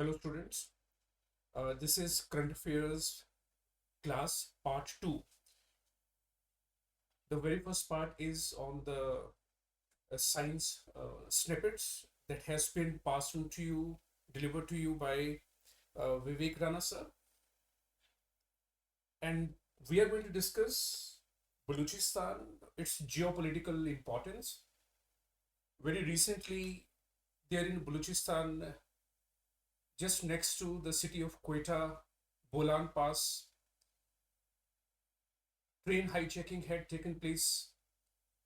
Hello students, this is Current Affairs class part 2. The very first part is on the science snippets that has been passed on to you, delivered to you by Vivek Rana sir. And we are going to discuss Balochistan, its geopolitical importance. Very recently, there in Balochistan, just next to the city of Quetta, Bolan Pass, train hijacking had taken place,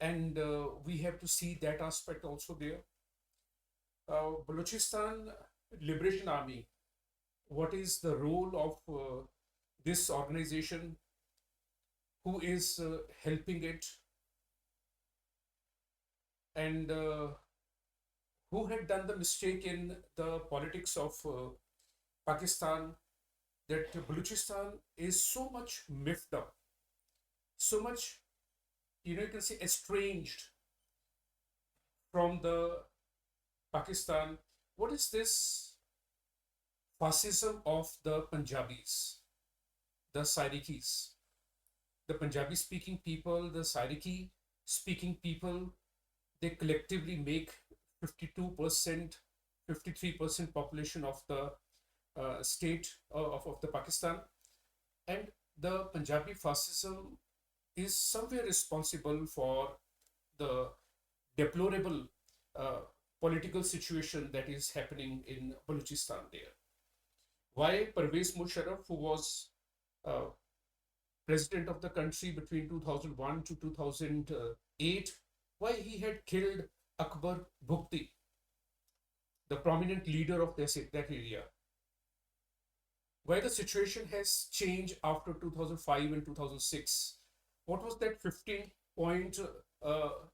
and we have to see that aspect also there. Balochistan Liberation Army, what is the role of this organization? Who is helping it? And who had done the mistake in the politics of Pakistan that Balochistan is so much miffed up, so much, you can say, estranged from the Pakistan. What is this fascism of the Punjabis, the Sairikis, the Punjabi speaking people, the Sairiki speaking people? They collectively make 52%, 53% population of the state of the Pakistan. And the Punjabi fascism is somewhere responsible for the deplorable uh, political situation that is happening in Balochistan there. Why Pervez Musharraf, who was uh, president of the country between 2001 to 2008, why he had killed Akbar Bhukti, the prominent leader of that area. Why the situation has changed after 2005 and 2006. What was that 15-point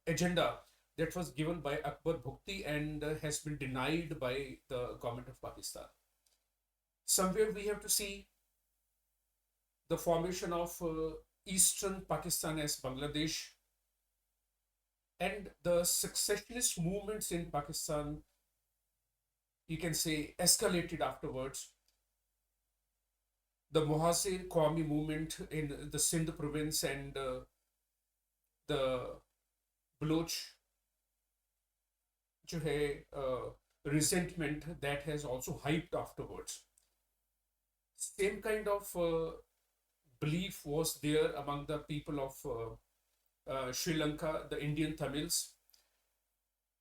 agenda that was given by Akbar Bhukti and has been denied by the government of Pakistan? Somewhere we have to see the formation of eastern Pakistan as Bangladesh and the successionist movements in Pakistan, you can say, escalated afterwards. The Muhasir Qawmi movement in the Sindh province and the Baloch जो है resentment that has also hyped afterwards. Same kind of belief was there among the people of Sri Lanka, the Indian Tamils,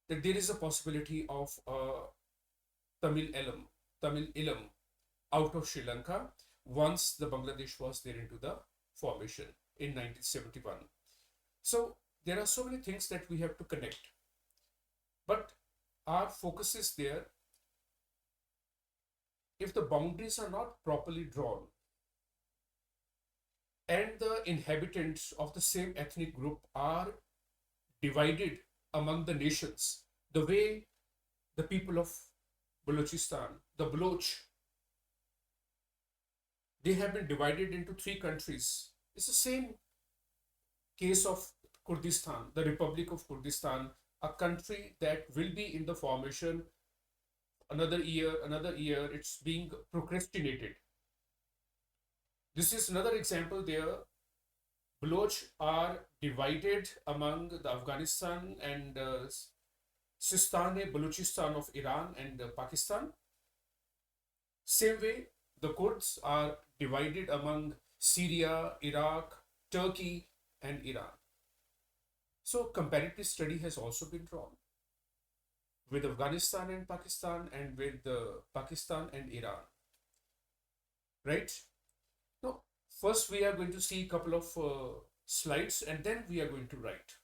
that there is a possibility of Tamil Ilam out of Sri Lanka once the Bangladesh was there into the formation in 1971. So there are so many things that we have to connect. But our focus is there. If the boundaries are not properly drawn and the inhabitants of the same ethnic group are divided among the nations, the way the people of Balochistan, the Baloch, they have been divided into three countries. It's the same case of Kurdistan, the Republic of Kurdistan, a country that will be in the formation another year, it's being procrastinated. This is another example there. Baloch are divided among the Afghanistan and Sistan-e-Balochistan of Iran and Pakistan. Same way, the Kurds are divided among Syria, Iraq, Turkey, and Iran. So, comparative study has also been drawn with Afghanistan and Pakistan and with Pakistan and Iran. Right? Now, first we are going to see a couple of slides and then we are going to write.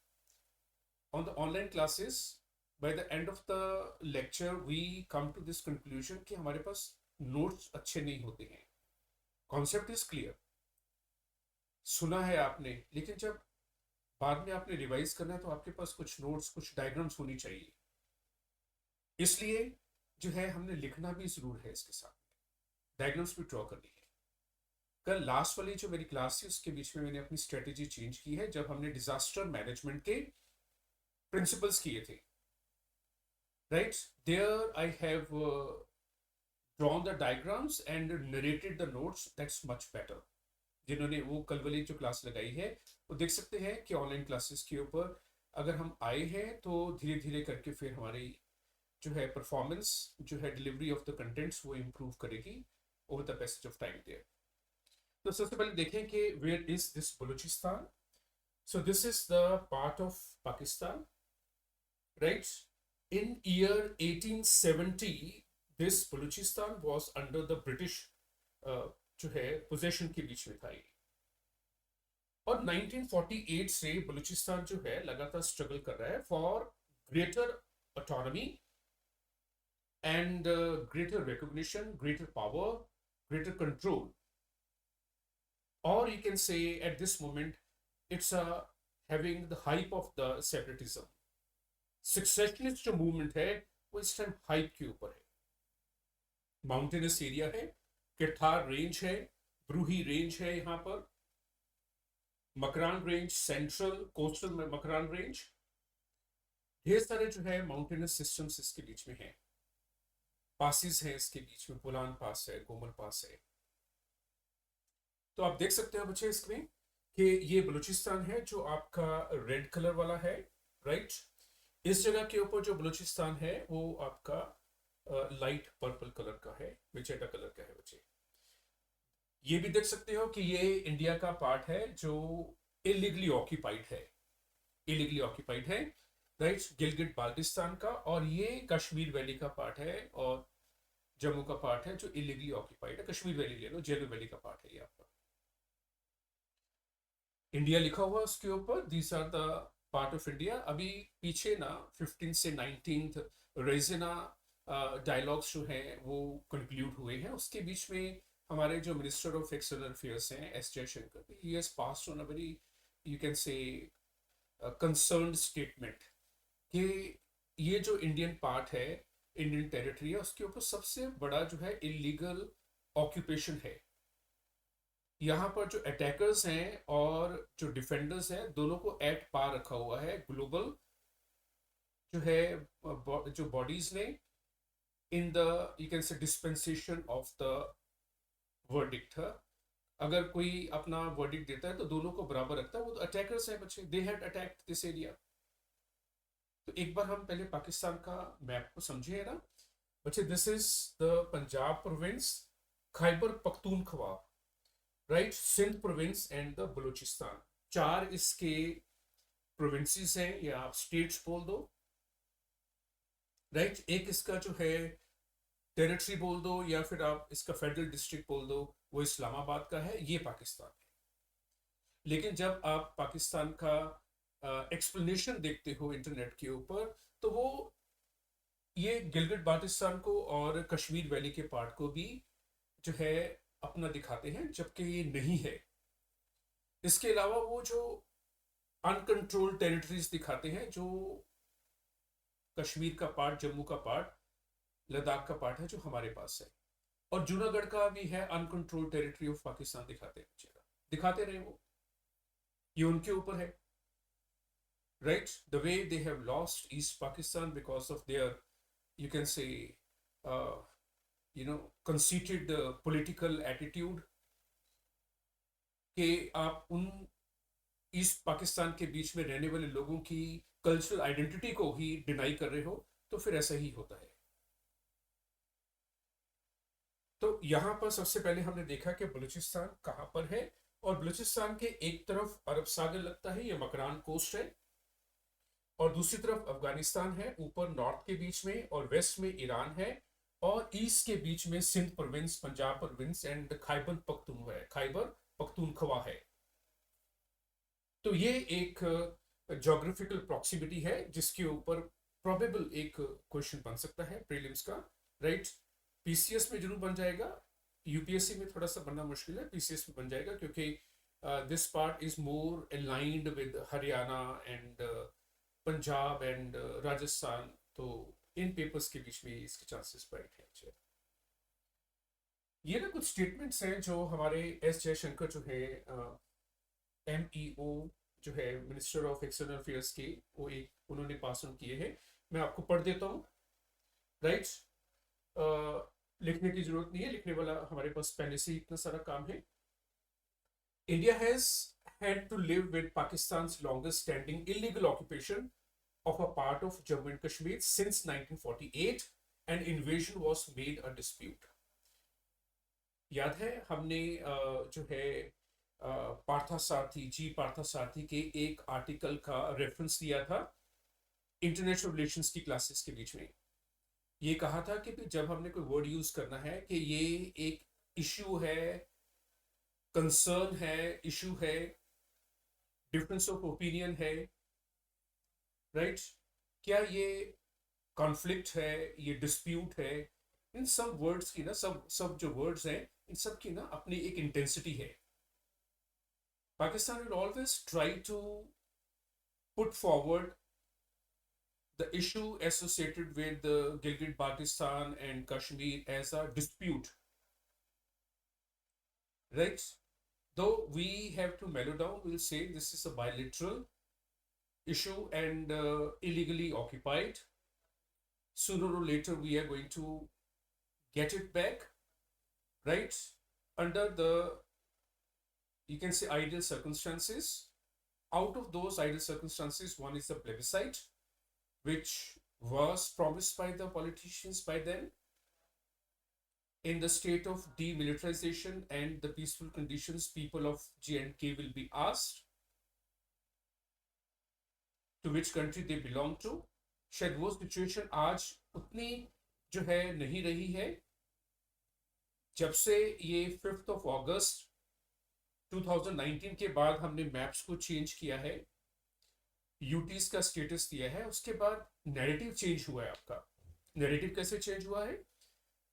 On the online classes, by the end of the lecture, we come to this conclusion कि हमारे पास notes अच्छे नहीं होते हैं. Concept is clear. सुना है आपने, लेकिन जब बाद में आपने रिवाइज करना है तो आपके पास कुछ नोट्स, कुछ डायग्राम्स होनी चाहिए. इसलिए जो है हमने लिखना भी जरूर है, इसके साथ डायग्राम्स भी ड्रॉ करनी है. कल लास्ट वाली जो मेरी क्लास थी उसके बीच में मैंने अपनी स्ट्रेटेजी चेंज की है जब हमने डिजास्टर मैनेजमेंट के प्रिंसिपल्स किए थे. Right there I have drawn the diagrams and narrated the notes, that's much better. जिन्होंने वो कल वाली जो क्लास लगाई है वो देख सकते हैं कि ऑनलाइन क्लासेस के ऊपर अगर हम आए हैं तो धीरे धीरे करके फिर हमारी जो है परफॉर्मेंस, जो है डिलीवरी ऑफ द कंटेंट्स, वो इम्प्रूव करेगी over the passage of time there. तो सबसे पहले देखें कि where is this Balochistan. So this is the part of Pakistan, right. In year 1870 this Balochistan was under the British जो है पोजेशन के बीच में था ये। और 1948 से बलूचिस्तान जो है लगातार स्ट्रगल कर रहा है for greater autonomy and greater recognition, greater power, greater control. और you can say at this moment it's having the hype of the separatism. Secessionist जो मूवमेंट है वो इस टाइम हाइप के ऊपर है। माउंटेनस एरिया है, किरथार रेंज है, ब्रूही रेंज है, यहाँ पर मकरान रेंज, सेंट्रल कोस्टल में मकरान रेंज, ढेर सारे जो है माउंटेनस सिस्टम्स इसके बीच में हैं। पासिस हैं इसके बीच में, बोलान पास है, गोमल पास है। तो आप देख सकते हो बच्चे इसमें कि ये बलूचिस्तान है जो आपका रेड कलर वाला है, राइट। इस जगह के ऊपर जो बलूचिस्तान है वो आपका लाइट पर्पल कलर का है, मैजेंटा कलर का है बच्चे। ये भी देख सकते हो कि ये इंडिया का पार्ट है जो इलीगली ऑक्यूपाइड है, इलीगली ऑक्यूपाइड है, राइट। गिलगिट बाल्टिस्तान का, और ये कश्मीर वैली का पार्ट है, और जम्मू का पार्ट है जो इलीगली ऑक्यूपाइड है। कश्मीर वैली ले लो, जेलू वैली का पार्ट है ये आपका। इंडिया लिखा हुआ उसके ऊपर, these are the part of India. अभी पीछे ना 15 से 19 रेजिना डायलॉग्स जो हैं वो कंक्लूड हुए हैं। उसके बीच में हमारे जो मिनिस्टर ऑफ एक्सटर्नल अफेयर्स हैं S Jaishankar, he has passed on a very, you can से, कंसर्न्ड स्टेटमेंट कि ये जो इंडियन पार्ट है, इंडियन टेरिटरी है, उसके ऊपर सबसे बड़ा जो है इलीगल ऑक्यूपेशन है। यहाँ पर जो अटैकर्स हैं और जो डिफेंडर्स हैं दोनों को एट पार रखा हुआ है ग्लोबल जो है जो बॉडीज ने, इन द यू कैन से डिस्पेंसेशन ऑफ द वर्डिक्ट। अगर कोई अपना वर्डिक्ट देता है तो दोनों को बराबर रखता है। वो तो अटैकर्स हैं बच्चे, they had attacked this area. तो एक बार हम पहले पाकिस्तान का मैप को समझे ना बच्चे। This is the Punjab province, Khyber Pakhtunkhwa, right, Sindh province and the Balochistan. चार इसके प्रोविंसेस हैं या आप स्टेट्स बोल दो, राइट। एक इसका जो है टेरिटरी बोल दो या फिर आप इसका फेडरल डिस्ट्रिक्ट बोल दो, वो इस्लामाबाद का है, ये पाकिस्तान है। लेकिन जब आप पाकिस्तान का एक्सप्लेनेशन देखते हो इंटरनेट के ऊपर तो वो ये गिलगिट बाल्टिस्तान को और कश्मीर वैली के पार्ट को भी जो है अपना दिखाते हैं, जबकि ये नहीं है। इसके अलावा वो जो अनकंट्रोल्ड टेरिटरीज दिखाते हैं, जो कश्मीर का पार्ट, जम्मू का पार्ट, लद्दाख का पार्ट है जो हमारे पास है, और जूनागढ़ का भी है अनकंट्रोल्ड टेरिटरी ऑफ पाकिस्तान दिखाते हैं। दिखाते रहे वो, ये उनके ऊपर है, right? The way they have lost East Pakistan because of their, you can say, conceited political attitude कि आप उन ईस्ट पाकिस्तान के बीच में रहने वाले लोगों की कल्चरल आइडेंटिटी को ही डिनाई कर रहे हो, तो फिर ऐसा ही होता है। तो यहां पर सबसे पहले हमने देखा कि बलूचिस्तान कहां पर है, और बलूचिस्तान के एक तरफ अरब सागर लगता है, ये मकरान कोस्ट है, और दूसरी तरफ अफगानिस्तान है, ऊपर नॉर्थ के बीच में, और वेस्ट में ईरान है, और ईस्ट के बीच में Sindh province, Punjab province and Khyber Pakhtunkhwa है। तो ये एक ज्योग्राफिकल प्रॉक्सिमिटी है जिसके ऊपर प्रोबेबल एक क्वेश्चन बन सकता है प्रीलिम्स का, राइट। पीसीएस में जरूर बन जाएगा, यूपीएससी में थोड़ा सा बनना मुश्किल है, पीसीएस में बन जाएगा क्योंकि this part is more aligned with Haryana and Punjab and Rajasthan, तो इन पेपर्स के बीच में इसके चांसेस ब्राइट हैं। ये ना कुछ स्टेटमेंट्स हैं जो हमारे एस जयशंकर जो है एमईओ जो है मिनिस्टर ऑफ एक्सटर्नल अफेयर्स के, वो एक उन्होंने पास ऑन किए हैं। मैं आपको पढ़ देता हूँ, राइट। लिखने की जरूरत नहीं है, लिखने वाला हमारे पास पहले से ही इतना सारा काम है. India has had to live with Pakistan's longest standing illegal occupation of a part of Jammu and Kashmir since 1948, and invasion was made a dispute. याद है हमने जो है पार्थासारथी के एक आर्टिकल का रेफरेंस दिया था इंटरनेशनल रिलेशंस की क्लासेस के बीच में. ये कहा था कि जब हमने कोई वर्ड यूज करना है कि ये एक इश्यू है, कंसर्न है, इशू है, डिफरेंस ऑफ ओपिनियन है, राइट, क्या ये कॉन्फ्लिक्ट है, ये डिस्प्यूट है. इन सब वर्ड्स की ना, सब सब जो वर्ड्स हैं, इन सब की ना अपनी एक इंटेंसिटी है. Pakistan will always try to put forward the issue associated with the Gilgit Baltistan and Kashmir as a dispute, right? Though we have to mellow down, we'll say this is a bilateral issue and illegally occupied. Sooner or later, we are going to get it back, right? Under the, you can say, ideal circumstances. Out of those ideal circumstances, one is the plebiscite, which was promised by the politicians by then. In the state of demilitarization and the peaceful conditions, people of J&K will be asked to which country they belong to. शायद वो situation आज उतनी जो है नहीं रही है. जब से ये 5th of August 2019 के बाद हमने मैप्स को चेंज किया है, यूटीज का स्टेटस दिया है, उसके बाद नैरेटिव चेंज हुआ है. आपका नैरेटिव कैसे चेंज हुआ है?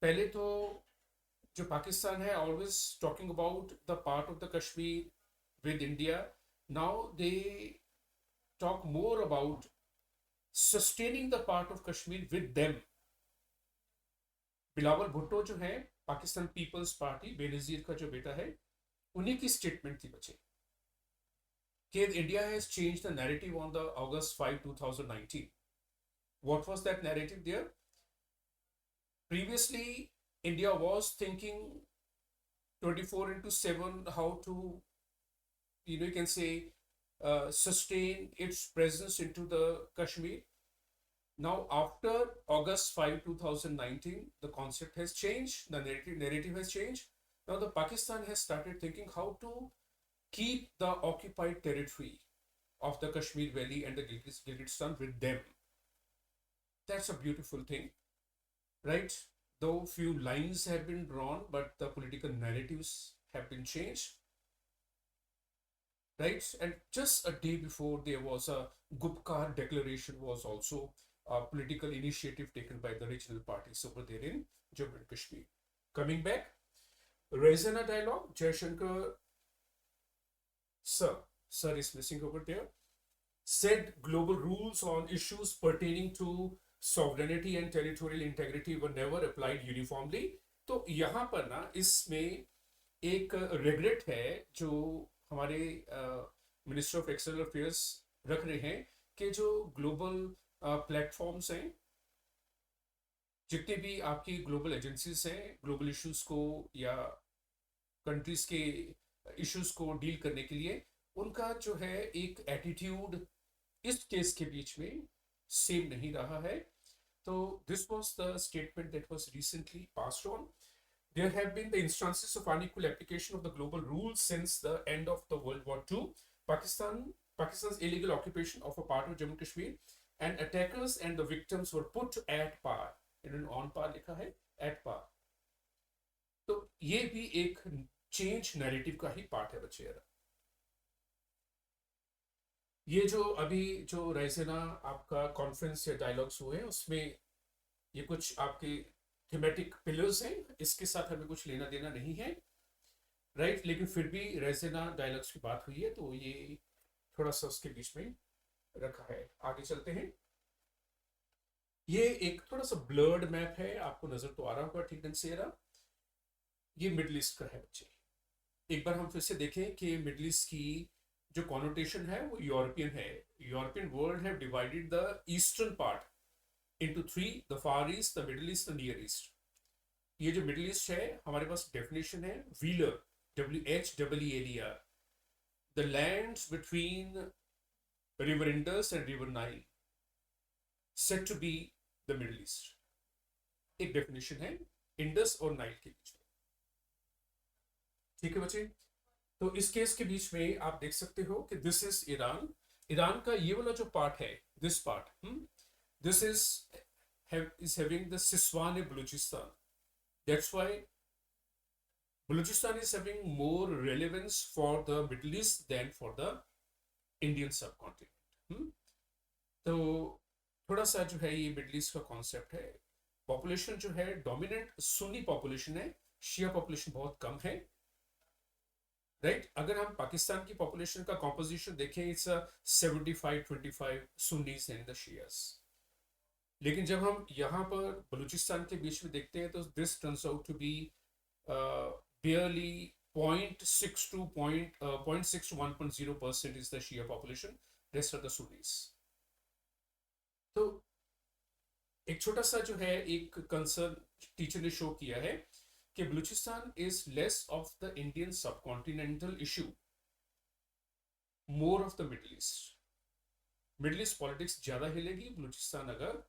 पहले तो जो पाकिस्तान है always talking about the part of the Kashmir with India. Now they talk more about sustaining the part of Kashmir with them. Bilawal Bhutto जो है, पाकिस्तान पीपल्स पार्टी, बेनजीर का जो बेटा है, उन्हीं की स्टेटमेंट थी बच्चे कि India has changed the narrative on the August 5, 2019. What was that narrative there? Previously, India was thinking 24/7 how to, you can say, sustain its presence into the Kashmir. Now, after August 5, 2019, the concept has changed, the narrative has changed. Now, the Pakistan has started thinking how to keep the occupied territory of the Kashmir Valley and the Gilgit-Baltistan with them. That's a beautiful thing, right? Though few lines have been drawn, but the political narratives have been changed, right? And just a day before, there was a Gupkar declaration, was also a political initiative taken by the regional parties over there in Jammu and Kashmir. Coming back, Raisina dialogue, Jaishankar sir is missing over there, said global rules on issues pertaining to sovereignty and territorial integrity were never applied uniformly. तो यहाँ पर ना इसमें एक regret है जो हमारे minister of external affairs रख रहे हैं कि जो ग्लोबल प्लेटफॉर्म्स हैं, जितने भी आपकी ग्लोबल एजेंसीज हैं, ग्लोबल इश्यूज को या कंट्रीज के इश्यूज को डील करने के लिए, उनका जो है एक एटीट्यूड इस केस के बीच में सेम नहीं रहा है. तो this was the statement that was recently passed on. There have been the instances of unequal application of the global rules since the end of the World War II. Pakistan's illegal occupation of a part of Jammu Kashmir and attackers and the victims were put at par. इन्होंने on par लिखा है, at par. तो ये भी एक change narrative का ही part है बच्चे. यार ये जो अभी जो रैसेना आपका कॉन्फ्रेंस या डायलॉग्स हुए हैं, उसमें ये कुछ आपके थीमेटिक पिलर्स हैं, इसके साथ हमें कुछ लेना देना नहीं है, राइट. लेकिन फिर भी रैसेना डायलॉग्स की बात हुई है तो ये थोड़ा सा उसके बीच में रखा है. आगे चलते हैं. ये एक थोड़ा सा ब्लर्ड मैप है, आपको नजर तो आ रहा होगा ठीक ढंग से. ये मिडल ईस्ट का है बच्चे. एक बार हम फिर से देखें कि मिडल ईस्ट की जो कॉनोटेशन है वो यूरोपियन है. European world have divided the eastern part into three: the Far East, the Middle East, the Near East. ये जो मिडिल ईस्ट है, हमारे पास डेफिनेशन है Wheeler, WHEELER, the lands between river Indus and river Nile set to be the middle East. एक definition है इंडस और Nile के बीच में। ठीक है बच्चे, तो इस केस के बीच में आप देख सकते हो कि दिस इज ईरान। ईरान का ये वाला जो पार्ट है, this part, this is having the सिस्वान Balochistan. That's why Balochistan is having more relevance for the Middle East than for the Indian subcontinent. तो थोड़ा सा जो है ये मिडल ईस्ट का कॉन्सेप्ट है। पॉपुलेशन जो है डोमिनेंट सुन्नी पॉपुलेशन है, शिया पॉपुलेशन बहुत कम है, राइट। अगर हम पाकिस्तान की पॉपुलेशन का कॉम्पोजिशन देखें, इट्स 75-25 सुन्नीज एंड द शियास। लेकिन जब हम यहाँ पर बलूचिस्तान के बीच में देखते हैं तो this turns out to be barely 0.6 to 0.6 to 1.0% is the Shia population. Rest are the Sunnis. तो एक छोटा सा जो है एक कंसर्न टीचर ने शो किया है कि Balochistan is less of the Indian subcontinental issue, more of the middle east. Middle east politics ज्यादा हिलेगी बलूचिस्तान अगर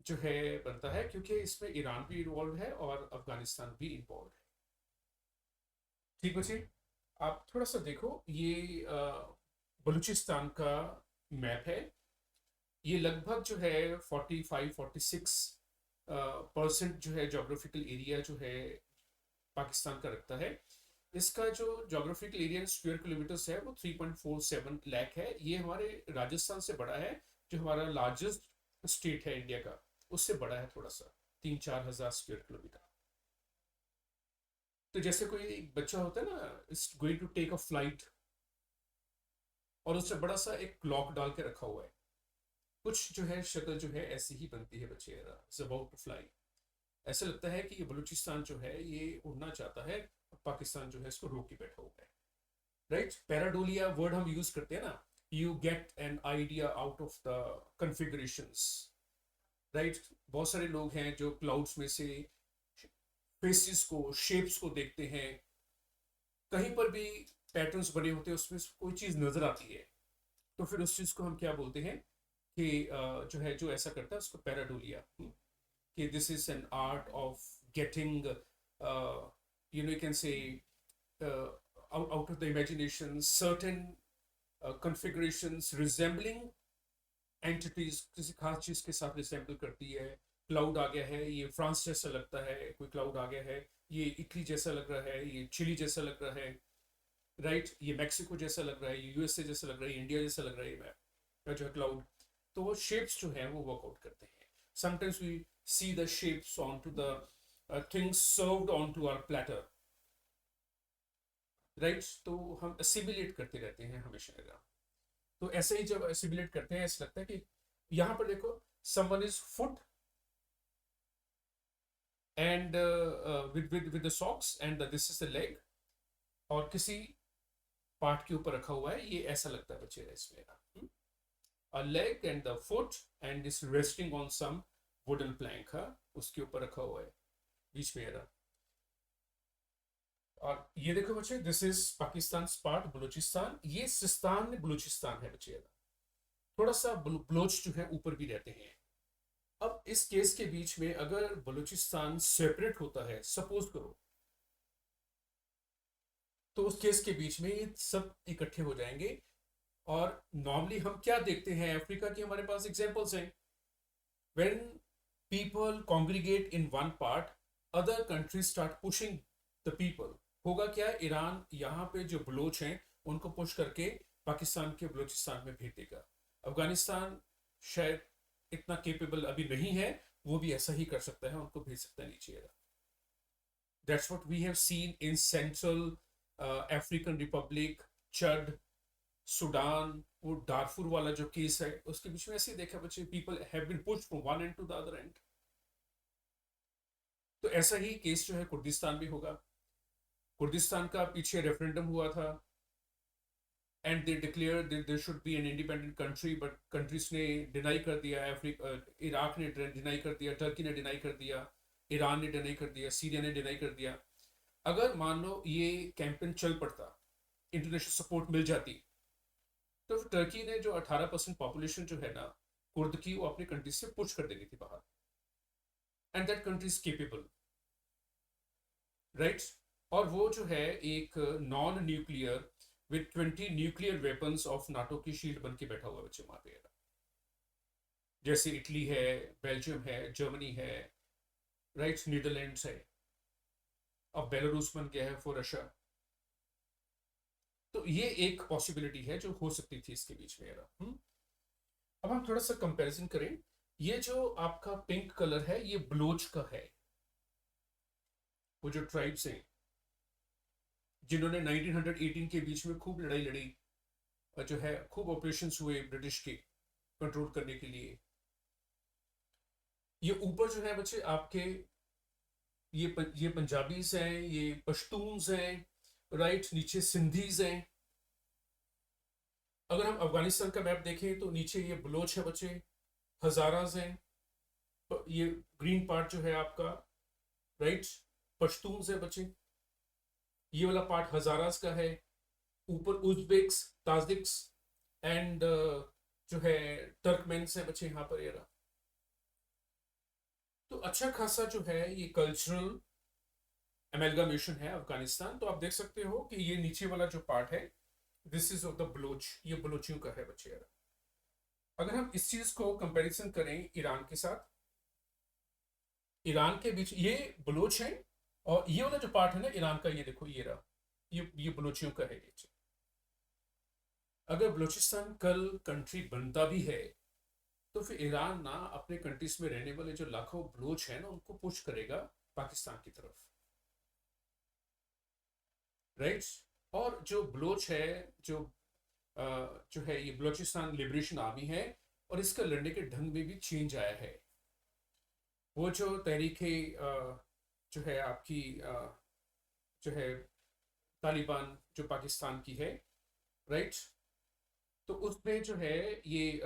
जो है बनता है, क्योंकि इसमें ईरान भी इन्वॉल्व है और अफगानिस्तान भी इन्वॉल्व है। ठीक बच्चे, आप थोड़ा सा देखो, ये बलूचिस्तान का मैप है। ये लगभग जो है 45-46% जो है जोग्राफिकल एरिया जो है पाकिस्तान का रखता है। इसका जो जोग्राफिकल एरिया स्क्वायर किलोमीटर्स है वो 3.47 लाख है। ये हमारे राजस्थान से बड़ा है, जो हमारा लार्जेस्ट स्टेट है इंडिया का, उससे बड़ा है थोड़ा सा, 3-4 हजार स्क्वायर किलोमीटर। तो जैसे कोई एक बच्चा होता है ना, is going to take a flight, और उससे बड़ा सा एक क्लॉक डाल के रखा हुआ है, कुछ जो है शक्ल जो है ऐसी ही बनती है बच्चे, इज अबाउट टू फ्लाई। ऐसा लगता है कि ये बलूचिस्तान जो है ये उड़ना चाहता है, और पाकिस्तान जो है इसको रोक के बैठा हुआ है, राइट। पैराडोलिया वर्ड हम यूज करते हैं ना, you get an idea out of the configurations, right. बहुत सारे लोग हैं जो क्लाउड्स में से फेसिस को, शेप्स को देखते हैं, कहीं पर भी पैटर्न्स बने होते हैं, उसमें कोई चीज नजर आती है, तो फिर उस चीज को हम क्या बोलते हैं कि जो है जो ऐसा करता है उसको पैराडोलिया, कि this is an art of getting you can से out of the imagination certain configurations resembling entities, किसी खास चीज के साथ रिसेंबल करती है। क्लाउड आ गया है, ये फ्रांस जैसा लगता है, कोई क्लाउड आ गया है, ये इटली जैसा लग रहा है, ये चिली जैसा लग रहा है, राइट, ये मैक्सिको जैसा लग रहा है, ये यूएसए जैसा लग रहा है, इंडिया जैसा लग रहा है मैप जो है क्लाउड। तो वो शेप्स जो है वो वर्कआउट करते हैं। Sometimes we see the shapes on to the things served on to our platter, right. तो हम असिमिलेट करते रहते हैं हमेशा। तो ऐसे ही जब असिमिलेट करते हैं ऐसा लगता है कि यहां पर देखो, someone is foot and with the socks and this is the leg, और किसी पार्ट के ऊपर रखा हुआ है, ये ऐसा लगता है बच्चे इसमें, a leg and the foot and is resting on some wooden plank, उसके ऊपर रखा हुआ है बीच में रहा। और ये देखो बच्चे, this is Pakistan part Balochistan, ये सिस्तान बलूचिस्तान है बच्चे, थोड़ा सा बलोच जो है ऊपर भी रहते हैं। अब इस केस के बीच में अगर बलूचिस्तान सेपरेट होता है, सपोज करो, तो उस केस के बीच में ये सब इकट्ठे हो जाएंगे। और नॉर्मली हम क्या देखते हैं, अफ्रीका की हमारे पास एग्जांपल्स हैं, when people congregate in one part, other countries start pushing the people. होगा क्या, ईरान यहाँ पे जो बलोच हैं उनको पुश करके पाकिस्तान के बलूचिस्तान में भेज देगा। अफगानिस्तान शायद इतना केपेबल अभी नहीं है, वो भी ऐसा ही कर सकता है, उनको भेज सकता है नीचे। That's what we have seen in Central African Republic, Chad, Sudan, वो डारफुर वाला जो केस है उसके बीच में ऐसे ही देखा बच्चे, people have been pushed from one end to the other end. तो ऐसा ही केस जो है कुर्दिस्तान भी होगा। कुर्दिस्तान का पीछे रेफरेंडम हुआ था and they declare there should B an independent country, but countries ने डिनाई कर दिया, इराक ने डिनाई कर दिया, टर्की ने डिनाई कर दिया, ईरान ने डिनाई कर दिया, सीरिया ने डिनाई कर दिया। अगर मान लो ये कैंपेन चल पड़ता, इंटरनेशनल सपोर्ट मिल जाती, तो टर्की ने जो 18% पॉपुलेशन जो है ना कुर्द की, वो अपनी कंट्री से पुश कर देनी थी बाहर। And that country is capable, right. और वो जो है एक non nuclear with 20 nuclear weapons of NATO की शील्ड बन के बैठा हुआ है बच्चे वहां पे। जैसे इटली है, बेल्जियम है, जर्मनी है, राइट, नीदरलैंड्स है, अब बेलारूस बन गया है फॉर रशिया। तो ये एक पॉसिबिलिटी है जो हो सकती थी इसके बीच में यार। अब हम थोड़ा सा कंपैरिजन करें। ये जो आपका पिंक कलर है ये बलोच का है, वो जो ट्राइब्स हैं जिन्होंने 1918 के बीच में खूब लड़ाई लड़ी, और जो है खूब ऑपरेशंस हुए ब्रिटिश के कंट्रोल करने के लिए। ये ऊपर जो है बच्चे आपके, ये पंजाबीज हैं, ये पश्तून्स हैं, राइट, नीचे सिंधीज हैं। अगर हम अफगानिस्तान का मैप देखें तो नीचे ये बलोच है बच्चे, हजाराज हैं, ये ग्रीन पार्ट जो है आपका, राइट, पश्तून्स है बच्चे, ये वाला पार्ट हजाराज का है। ऊपर उज्बेक्स, ताजिक्स एंड जो है टर्कमेन्स है बच्चे यहाँ पर ये रहा। तो अच्छा खासा जो है ये कल्चरल एमेलगामेशन है अफगानिस्तान। तो आप देख सकते हो कि ये नीचे वाला जो पार्ट है, this is of the Baloch, ये बलोचियों का है बच्चे यार। अगर हम इस चीज को कंपैरिजन करें ईरान के साथ, ईरान के बीच ये बलोच है, और ये वाला जो पार्ट है ना ईरान का, ये देखो ये रहा, ये बलोचियों का है ये। अगर बलूचिस्तान कल कंट्री बनता भी है तो फिर ईरान ना अपने कंट्रीज में रहने वाले जो लाखों बलोच हैं ना उनको पुश करेगा पाकिस्तान की तरफ, राइट। और जो बलोच है, जो जो है ये बलूचिस्तान लिबरेशन आर्मी है, और इसका लड़ने के ढंग में भी चेंज आया है। वो जो तहरीके जो है आपकी जो है तालिबान जो पाकिस्तान की है, राइट, तो उसमें जो है ये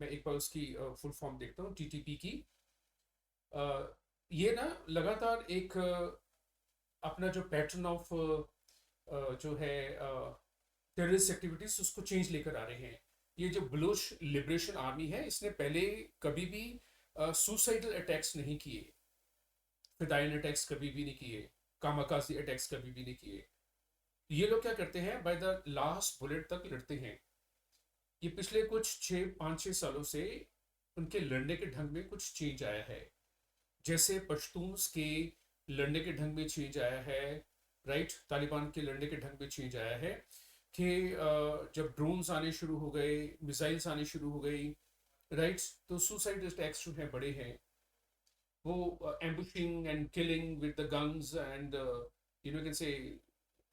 मैं एक बार उसकी फुल फॉर्म देखता हूँ टीटीपी की। ये ना लगातार एक अपना जो पैटर्न ऑफ जो है टेररिस्ट एक्टिविटीज उसको चेंज लेकर आ रहे हैं। ये जो बलूच लिबरेशन आर्मी है इसने पहले कभी भी सुसाइडल अटैक्स नहीं किए, फिदाइन अटैक्स कभी भी नहीं किए, कामाकाजी अटैक्स कभी भी नहीं किए। ये लोग क्या करते हैं, बाय द लास्ट बुलेट तक लड़ते हैं। ये पिछले कुछ 5-6 सालों से उनके लड़ने के ढंग में कुछ चेंज आया है। जैसे पश्तून्स के लड़ने के ढंग में चेंज आया है, राइट, तालिबान के लड़ने के ढंग में चेंज आया है कि जब ड्रोन्स आने शुरू हो गए, मिसाइल्स आने शुरू हो गई, राइट, तो सुसाइड अटैक्स जो है बड़े हैं। वो ambushing and killing with the guns and can say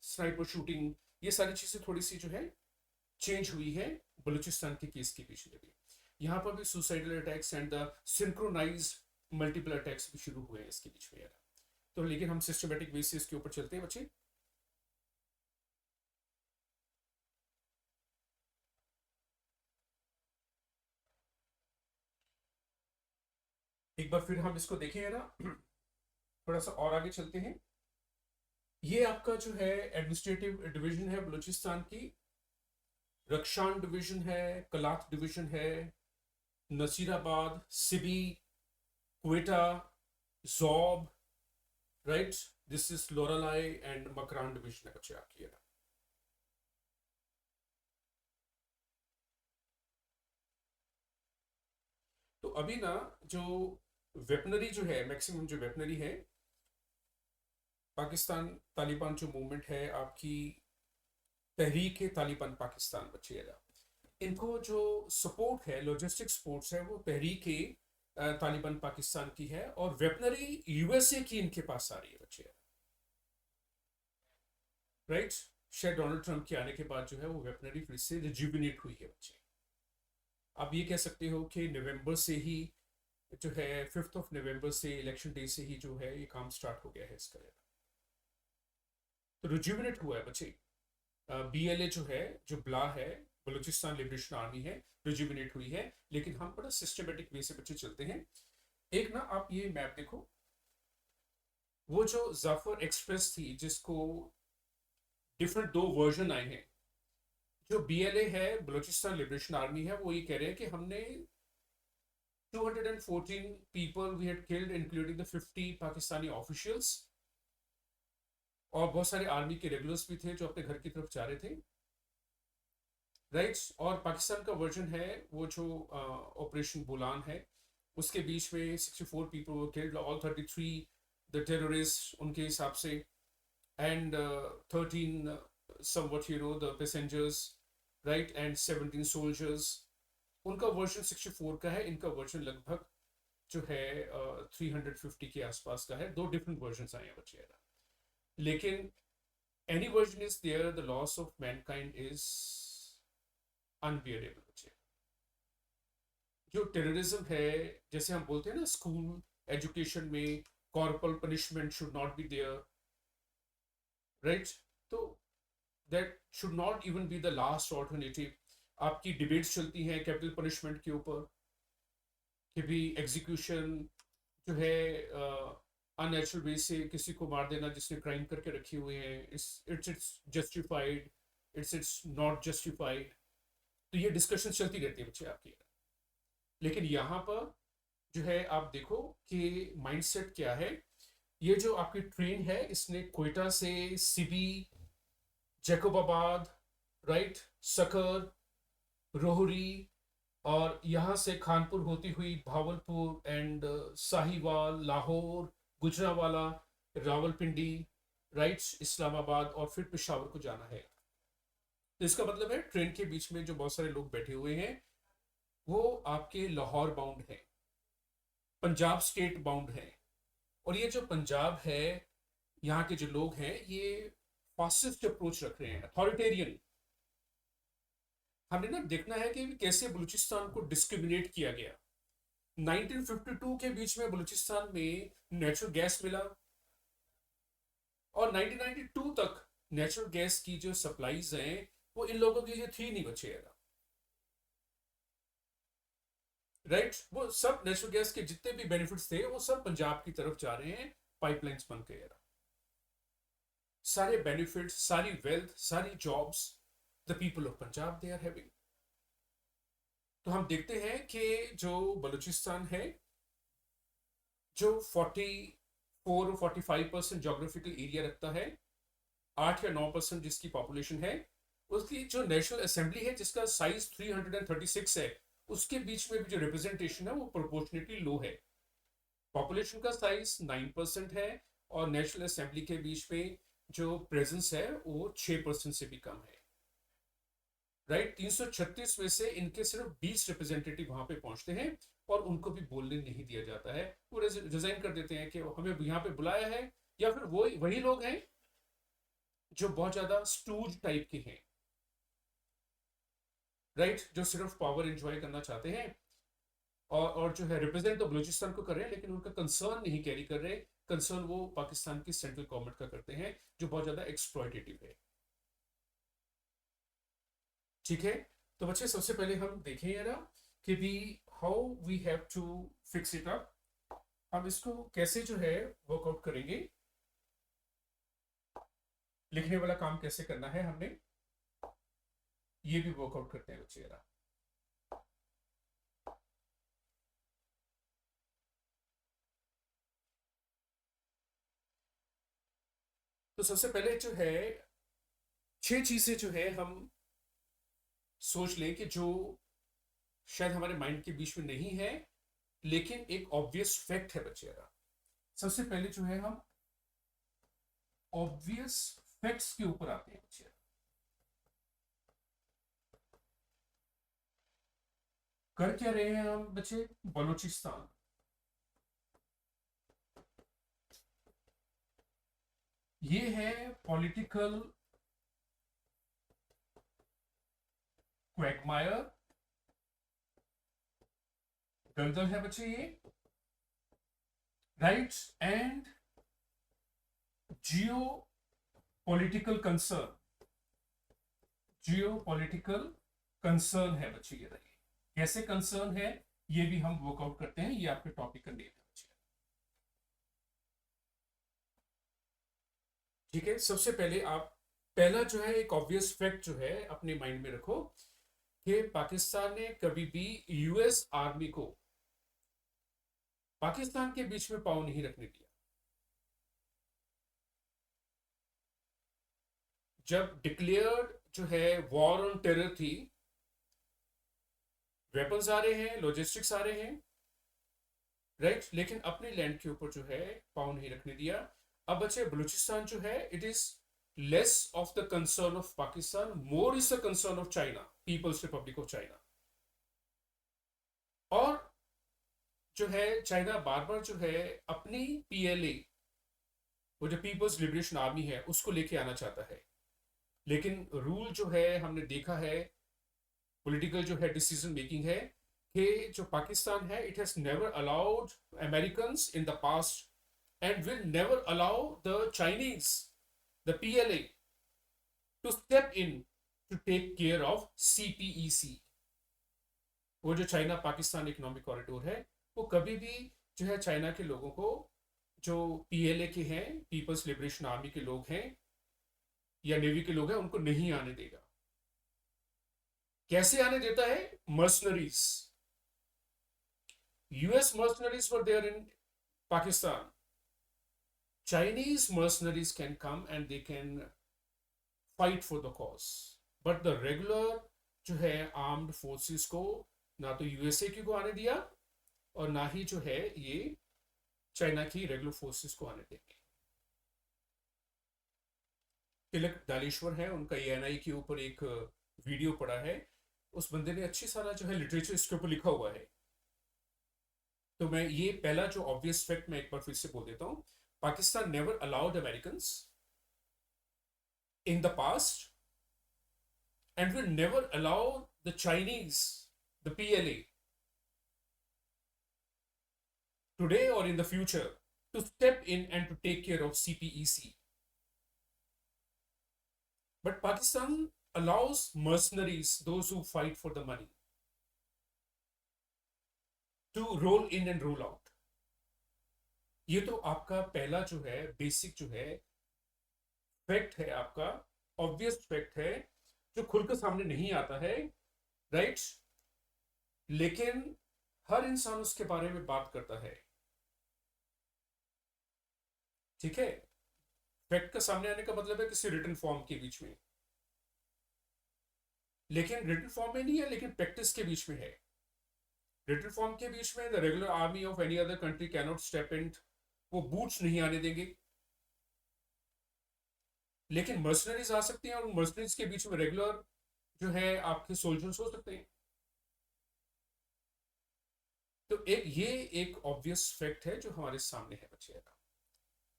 sniper shooting, ये सारी चीज़ें थोड़ी सी जो है चेंज हुई है बलूचिस्तान के केस के पीछे भी। यहाँ पर भी suicidal attacks and the synchronise multiple attacks भी शुरू हुए हैं इसके बीच में यार। तो लेकिन हम सिस्टमेटिक बेसिस के ऊपर चलते हैं बच्चे। एक बार फिर हम इसको देखें ना, थोड़ा सा और आगे चलते हैं। ये आपका जो है एडमिनिस्ट्रेटिव डिवीजन है बलूचिस्तान की, रक्षान डिवीजन है, कलात डिवीजन है, Nasirabad, Sibi, Quetta, Zhob, right, this is Loralai and Makran division है बच्चे आपकी है। तो अभी ना जो वेपनरी जो है, मैक्सिमम जो वेपनरी है, पाकिस्तान तालिबान जो मूवमेंट है आपकी, तहरीक तालिबान पाकिस्तान बच्चे, इनको जो सपोर्ट है, लॉजिस्टिक सपोर्ट्स है, वो तहरीक तालिबान पाकिस्तान की है, और वेपनरी यूएसए की इनके पास आ रही है बच्चे, राइट। शायद डोनाल्ड ट्रंप के आने के बाद जो है वो वेपनरी फिर से रिज्यूबिनेट हुई है बच्चे। आप ये कह सकते हो कि नवंबर से ही जो है 5 नवंबर से इलेक्शन डे से ही जो है ये काम स्टार्ट हो गया है इसका, तो रिज्यूबिनेट हुआ है बच्चे। बीएलए जो है, जो ब्ला है, बलूचिस्तान लिबरेशन आर्मी है, रिज्यूबिनेट हुई है। लेकिन हम बड़ा सिस्टमेटिक वे से बच्चे चलते हैं। एक ना आप ये मैप देखो, वो जो जाफर एक्सप्रेस थी, जिसको डिफरेंट दो वर्जन आए हैं। जो बीएलए है, बलूचिस्तान लिबरेशन आर्मी है, वो ये कह रहे हैं कि हमने 214 people we had killed, including the 50 Pakistani officials, और बहुत सारे आर्मी के रेगुलर्स भी थे जो अपने घर की तरफ जा रहे थे, राइट। और पाकिस्तान का वर्जन है वो जो ऑपरेशन बुलान है, उसके बीच में 64 people were killed, all 33 the terrorist उनके हिसाब से, and 13 somewhat the passengers, right, and 17 soldiers। उनका वर्जन 64 का है, इनका वर्जन लगभग जो है 350 के आसपास का है। दो डिफरेंट वर्जन आए हैं बच्चे, लेकिन any version is there, the loss of mankind is unbearable बच्चे। जो टेररिज्म है, जैसे हम बोलते हैं ना स्कूल एजुकेशन में corporal punishment should not be there, right. तो that should not even be the last alternative. आपकी डिबेट्स चलती हैं कैपिटल पनिशमेंट के ऊपर कि भी एग्जीक्यूशन जो है अननेचुरल वे से किसी को मार देना जिसने क्राइम करके रखे हुए हैं, it's justified, it's not justified. तो ये डिस्कशन चलती रहती है बच्चे आपकी। लेकिन यहाँ पर जो है आप देखो कि माइंडसेट क्या है। ये जो आपकी ट्रेन है, इसने कोयटा से सिबी, जैकोबाबाद, राइट, सकर, रोहरी, और यहाँ से खानपुर होती हुई भावलपुर एंड साहिवाल, लाहौर, गुजरावाला, रावलपिंडी, राइट, इस्लामाबाद, और फिर पेशावर को जाना है। तो इसका मतलब है ट्रेन के बीच में जो बहुत सारे लोग बैठे हुए हैं वो आपके लाहौर बाउंड है, पंजाब स्टेट बाउंड है। और ये जो पंजाब है, यहाँ के जो लोग हैं ये फासिस्ट अप्रोच रख रहे हैं, अथॉरिटेरियन। हमने ना देखना है कि कैसे बलूचिस्तान को डिस्क्रिमिनेट किया गया। 1952 के बीच में बलूचिस्तान में नेचुरल गैस मिला, और 1992 तक नेचुरल गैस की जो सप्लाईज हैं वो इन लोगों के लिए थी नहीं बचेगा, राइट। वो सब नेचुरल गैस के जितने भी बेनिफिट्स थे वो सब पंजाब की तरफ जा रहे हैं, पाइपलाइंस बन के। सारे बेनिफिट्स, सारी वेल्थ, सारी jobs the people of Punjab they are having. तो हम देखते हैं कि जो बलूचिस्तान है, जो 44 और 45% जोग्राफिकल एरिया रखता है, 8 या 9% जिसकी पॉपुलेशन है, उसकी जो नेशनल असेंबली है जिसका साइज 336 है, उसके बीच में भी जो रिप्रेजेंटेशन है वो प्रोपोर्शनेटली लो है। पॉपुलेशन का साइज 9% है, और नेशनल असेंबली के बीच में जो प्रेजेंस है वो 6% से भी कम है, राइट। 336 में से इनके सिर्फ 20 रिप्रेजेंटेटिव वहां पे पहुंचते हैं, और उनको भी बोलने नहीं दिया जाता है। वो रिजाइन कर देते हैं कि हमें यहाँ पे बुलाया है, या फिर वो वही लोग हैं जो बहुत ज्यादा स्टूज टाइप के हैं, राइट, जो सिर्फ पावर एंजॉय करना चाहते हैं, और जो है रिप्रेजेंट तो बलूचिस्तान को कर रहे हैं, लेकिन उनका कंसर्न नहीं कैरी कर रहे। कंसर्न वो पाकिस्तान की सेंट्रल गवर्नमेंट का करते हैं, जो बहुत ज्यादा एक्सप्लॉयटेटिव है, ठीक है। तो बच्चे सबसे पहले हम देखें यार कि भी how we have to fix it up. हम इसको कैसे जो है वर्कआउट करेंगे, लिखने वाला काम कैसे करना है हमने, ये भी वर्कआउट करते हैं बच्चे यार। तो सबसे पहले जो है 6 चीजें जो है हम सोच लें कि जो शायद हमारे माइंड के बीच में नहीं है, लेकिन एक ऑब्वियस फैक्ट है बच्चे यार। सबसे पहले जो है हम ऑब्वियस फैक्ट्स के ऊपर आते हैं बच्चे। कर क्या रहे हैं हम बच्चे, बलूचिस्तान, ये है पॉलिटिकल क्वैगमायर, दलदल है बच्चे ये, right, and Jio political concern, Jio political concern है बच्चे ये रही। कैसे कंसर्न है ये भी हम वर्कआउट करते हैं, ये आपके टॉपिक का नेम है बच्चे। ठीक है, सबसे पहले आप पहला जो है एक ऑब्वियस फैक्ट जो है अपने माइंड में रखो कि पाकिस्तान ने कभी भी यूएस आर्मी को पाकिस्तान के बीच में पाँव नहीं रखने दिया। जब डिक्लेयर्ड जो है वॉर ऑन टेरर थी, वेपन्स आ रहे हैं, लॉजिस्टिक्स आ रहे हैं, राइट, लेकिन अपने लैंड के ऊपर जो है पाँव नहीं रखने दिया। अब बचे बलूचिस्तान जो है, it is less of the concern of Pakistan, more is the concern of China, People's Republic of China. और जो है चाइना बार बार जो है अपनी पीएलए, वो जो पीपल्स लिबरेशन आर्मी है, उसको लेके आना चाहता है। लेकिन रूल जो है हमने देखा है, पॉलिटिकल जो है डिसीजन मेकिंग है कि जो पाकिस्तान है, it has never allowed American in the past and will never allow the Chinese, the PLA, to step in to take care of CPEC. वो जो चाइना पाकिस्तान इकोनॉमिक कॉरिडोर है, वो कभी भी जो है चाइना के लोगों को, जो पीएलए के हैं, पीपल्स लिबरेशन आर्मी के लोग हैं या नेवी के लोग हैं, उनको नहीं आने देगा। कैसे आने देता है? Mercenaries, US mercenaries were there in Pakistan, Chinese mercenaries can come and they can fight for the cause, but the regular जो है आर्म्ड फोर्सेस को ना तो यूएसए की को आने दिया और ना ही जो है ये चाइना की रेगुलर फोर्सेस को आने देंगे। तिलक दालेश्वर है, उनका एएनआई के ऊपर एक वीडियो पड़ा है, उस बंदे ने अच्छी सारा जो है लिटरेचर इसके ऊपर लिखा हुआ है। तो मैं ये पहला जो ऑब्वियस फैक्ट मैं एक बार फिर से बोल देता हूं, Pakistan never allowed Americans in the past and will never allow the Chinese, the PLA, today or in the future, to step in and to take care of CPEC. But Pakistan allows mercenaries, those who fight for the money, to roll in and roll out. ये तो आपका पहला जो है basic जो है fact है, आपका ऑब्वियस फैक्ट है, जो खुल के सामने नहीं आता है, राइट, लेकिन हर इंसान उसके बारे में बात करता है। ठीक है, फैक्ट का सामने आने का मतलब है किसी रिटन फॉर्म के बीच में, लेकिन रिटन फॉर्म में नहीं है, लेकिन प्रैक्टिस के बीच में है। रिटन फॉर्म के बीच में the regular army of any other country can not step in, वो बूट्स नहीं आने देंगे, लेकिन मर्सनरीज आ सकती हैं और मर्सनरीज के बीच में रेगुलर जो है आपके सोल्जर्स हो सकते हैं। तो ये एक ऑब्वियस फैक्ट है जो हमारे सामने है बच्चेगा,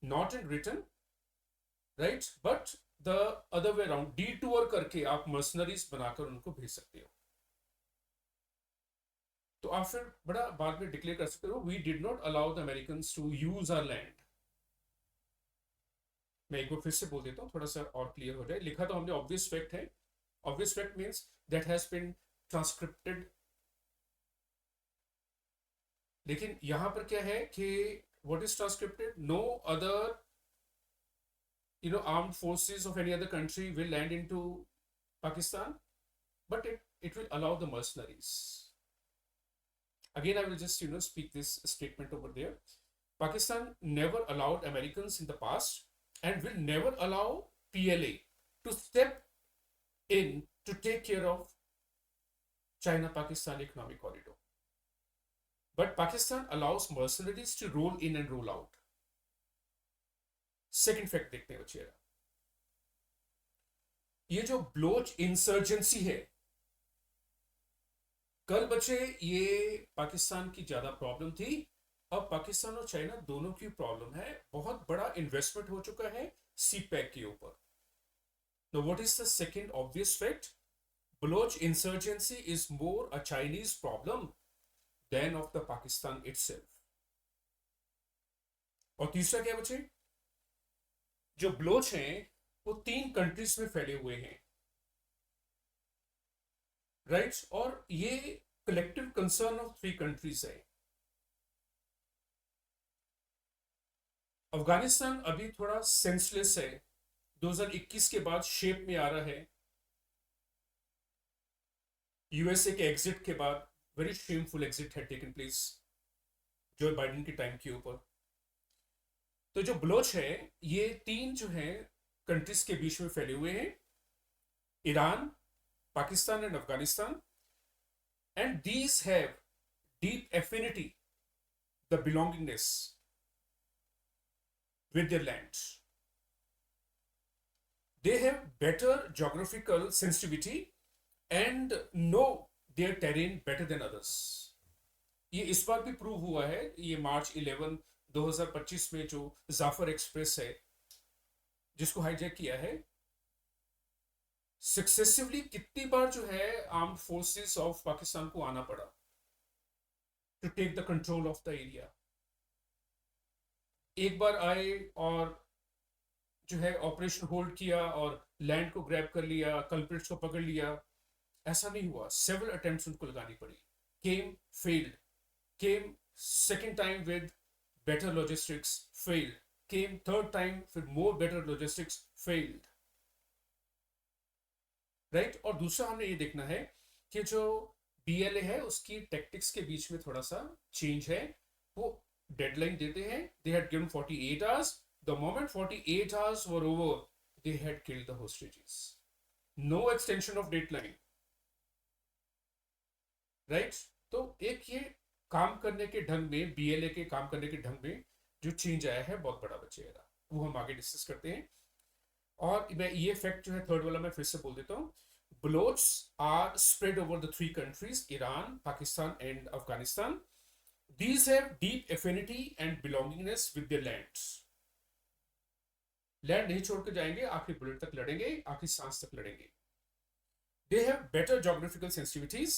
not in written, right, but the other way around, detour करके आप मर्सनरीज बनाकर उनको भेज सकते हो। तो आप फिर बड़ा बाद में डिक्लेयर कर सकते हो, we did not allow the American to use our land. मैं एक बार फिर से बोल देता हूँ, थोड़ा सा और क्लियर हो जाए। लिखा तो हमने ऑब्वियस फैक्ट है, obvious fact means that has been transcripted, लेकिन यहां पर क्या है कि what is transcripted, no other armed forces of any other country will land into Pakistan, but it will allow the mercenaries. Again, I will just speak this statement over there. Pakistan never allowed Americans in the past and will never allow PLA to step in to take care of China-Pakistan economic corridor. But Pakistan allows mercenaries to roll in and roll out. Second fact देखते हैं बच्चेरा, ये जो Baloch insurgency है, कल बच्चे ये पाकिस्तान की ज्यादा प्रॉब्लम थी, अब पाकिस्तान और चाइना दोनों की प्रॉब्लम है। बहुत बड़ा इन्वेस्टमेंट हो चुका है सीपैक के ऊपर। Now what is the second obvious fact? Baloch insurgency is more a Chinese problem than of the Pakistan itself. और तीसरा क्या बच्चे, जो बलोच हैं वो 3 कंट्रीज में फैले हुए हैं, राइट, और ये कलेक्टिव कंसर्न ऑफ 3 कंट्रीज है। अफगानिस्तान अभी थोड़ा सेंसलेस है, 2021 के बाद शेप में आ रहा है, यूएसए के एग्जिट के बाद वेरी शेमफुल एग्जिट है टेकन प्लेस जो बाइडेन के टाइम के ऊपर। तो जो बलोच है, ये तीन जो है कंट्रीज के बीच में फैले हुए हैं, Iran, Pakistan and Afghanistan, and these have deep affinity, the belongingness with their lands. They have better geographical sensitivity and know their terrain better than others. ये इस बार भी प्रूव हुआ है, ये मार्च 11 2025 में जो जाफर एक्सप्रेस है जिसको हाईजैक किया है, सक्सेसिवली कितनी बार जो है आर्म्ड फोर्सेस ऑफ पाकिस्तान को आना पड़ा to take the control of the area. एक बार आए और जो है ऑपरेशन होल्ड किया और लैंड को ग्रैब कर लिया, कल्प्रिट्स को पकड़ लिया, ऐसा नहीं हुआ। सेवरल अटेम्प्ट्स उनको लगानी पड़ी, came failed, came second time with better logistics, failed, came third time with more better logistics, failed, right. और दूसरा हमने ये देखना है कि जो बीएलए है उसकी टैक्टिक्स के बीच में थोड़ा सा चेंज है। वो डेडलाइन देते हैं, they had given 48 hours, the moment 48 hours were over they had killed the hostages, no extension of deadline, right. तो एक ये काम करने के ढंग में, बीएलए के काम करने के ढंग में जो चेंज आया है बहुत बड़ा बचेगा, वो हम आगे डिस्कस करते हैं। और मैं ये फैक्ट जो है थर्ड वाला मैं फिर से बोल देता हूँ, Balochs are spread over the three countries, Iran, Pakistan, and Afghanistan. These have deep affinity and belongingness with their lands. Land नहीं छोड़ के जाएंगे, आखिरी बुलेट तक लड़ेंगे, आखिरी सांस तक लड़ेंगे। They have better geographical sensitivities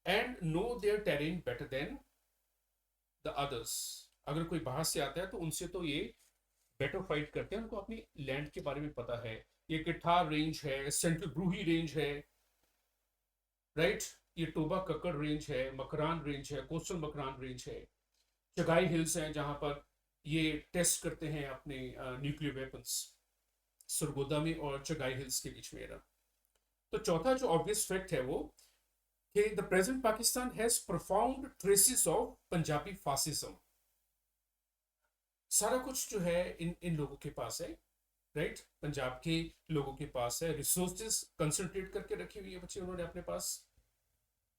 and know their terrain better than the others. अगर कोई बाहर से आता है तो उनसे तो ये बेटर फाइट करते हैं, उनको अपनी लैंड के बारे में पता है। ये किठार रेंज है, सेंट्रल ब्रूही रेंज है, राइट, ये टोबा कक्कड़ रेंज है, मकरान रेंज है, कोस्टल मकरान रेंज है, चगाई हिल्स हैं जहां पर ये टेस्ट करते हैं अपने न्यूक्लियर वेपन्स, सरगोदा में और चगाई हिल्स के बीच में ना। तो चौथा जो ऑब्वियस फैक्ट है वो कि the present Pakistan has profound traces of Punjabi fascism. सारा कुछ जो है इन लोगों के पास है, राइट, पंजाब के लोगों के पास है, रिसोर्सेज कंसंट्रेट करके रखी हुई है बच्चे उन्होंने अपने पास।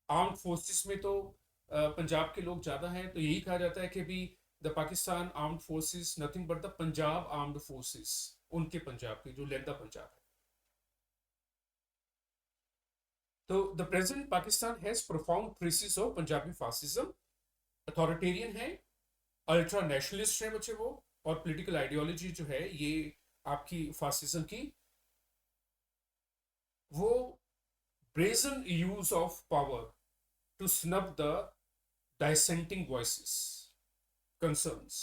आर्म्ड फोर्सेस में तो पंजाब के लोग ज्यादा हैं, तो यही कहा जाता है कि भी the Pakistan armed forces nothing but the Punjab armed forces, उनके पंजाब के जो लैंदा पंजाब है। तो the present Pakistan has profound traces of Punjabi fascism, authoritarian है, अल्ट्रा नेशनलिस्ट है बच्चे वो, और पॉलिटिकल आइडियोलॉजी जो है ये आपकी फासिज्म की, वो brazen use of power to snub the dissenting voices, concerns,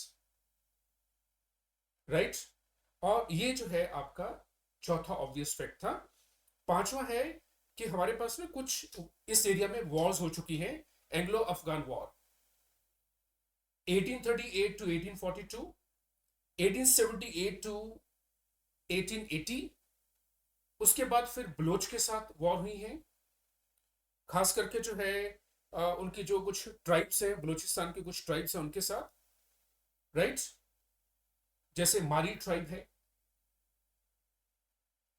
right. और ये जो है आपका चौथा ऑब्वियस फैक्ट था। पांचवा है कि हमारे पास में कुछ इस एरिया में वॉर्स हो चुकी हैं, Anglo Afghan war 1838 to 1842, 1878 to 1880, उसके बाद फिर बलोच के साथ वॉर हुई है, खास करके जो है उनकी जो कुछ ट्राइब्स है, बलूचिस्तान के कुछ ट्राइब्स हैं उनके साथ, राइट, जैसे मारी ट्राइब है।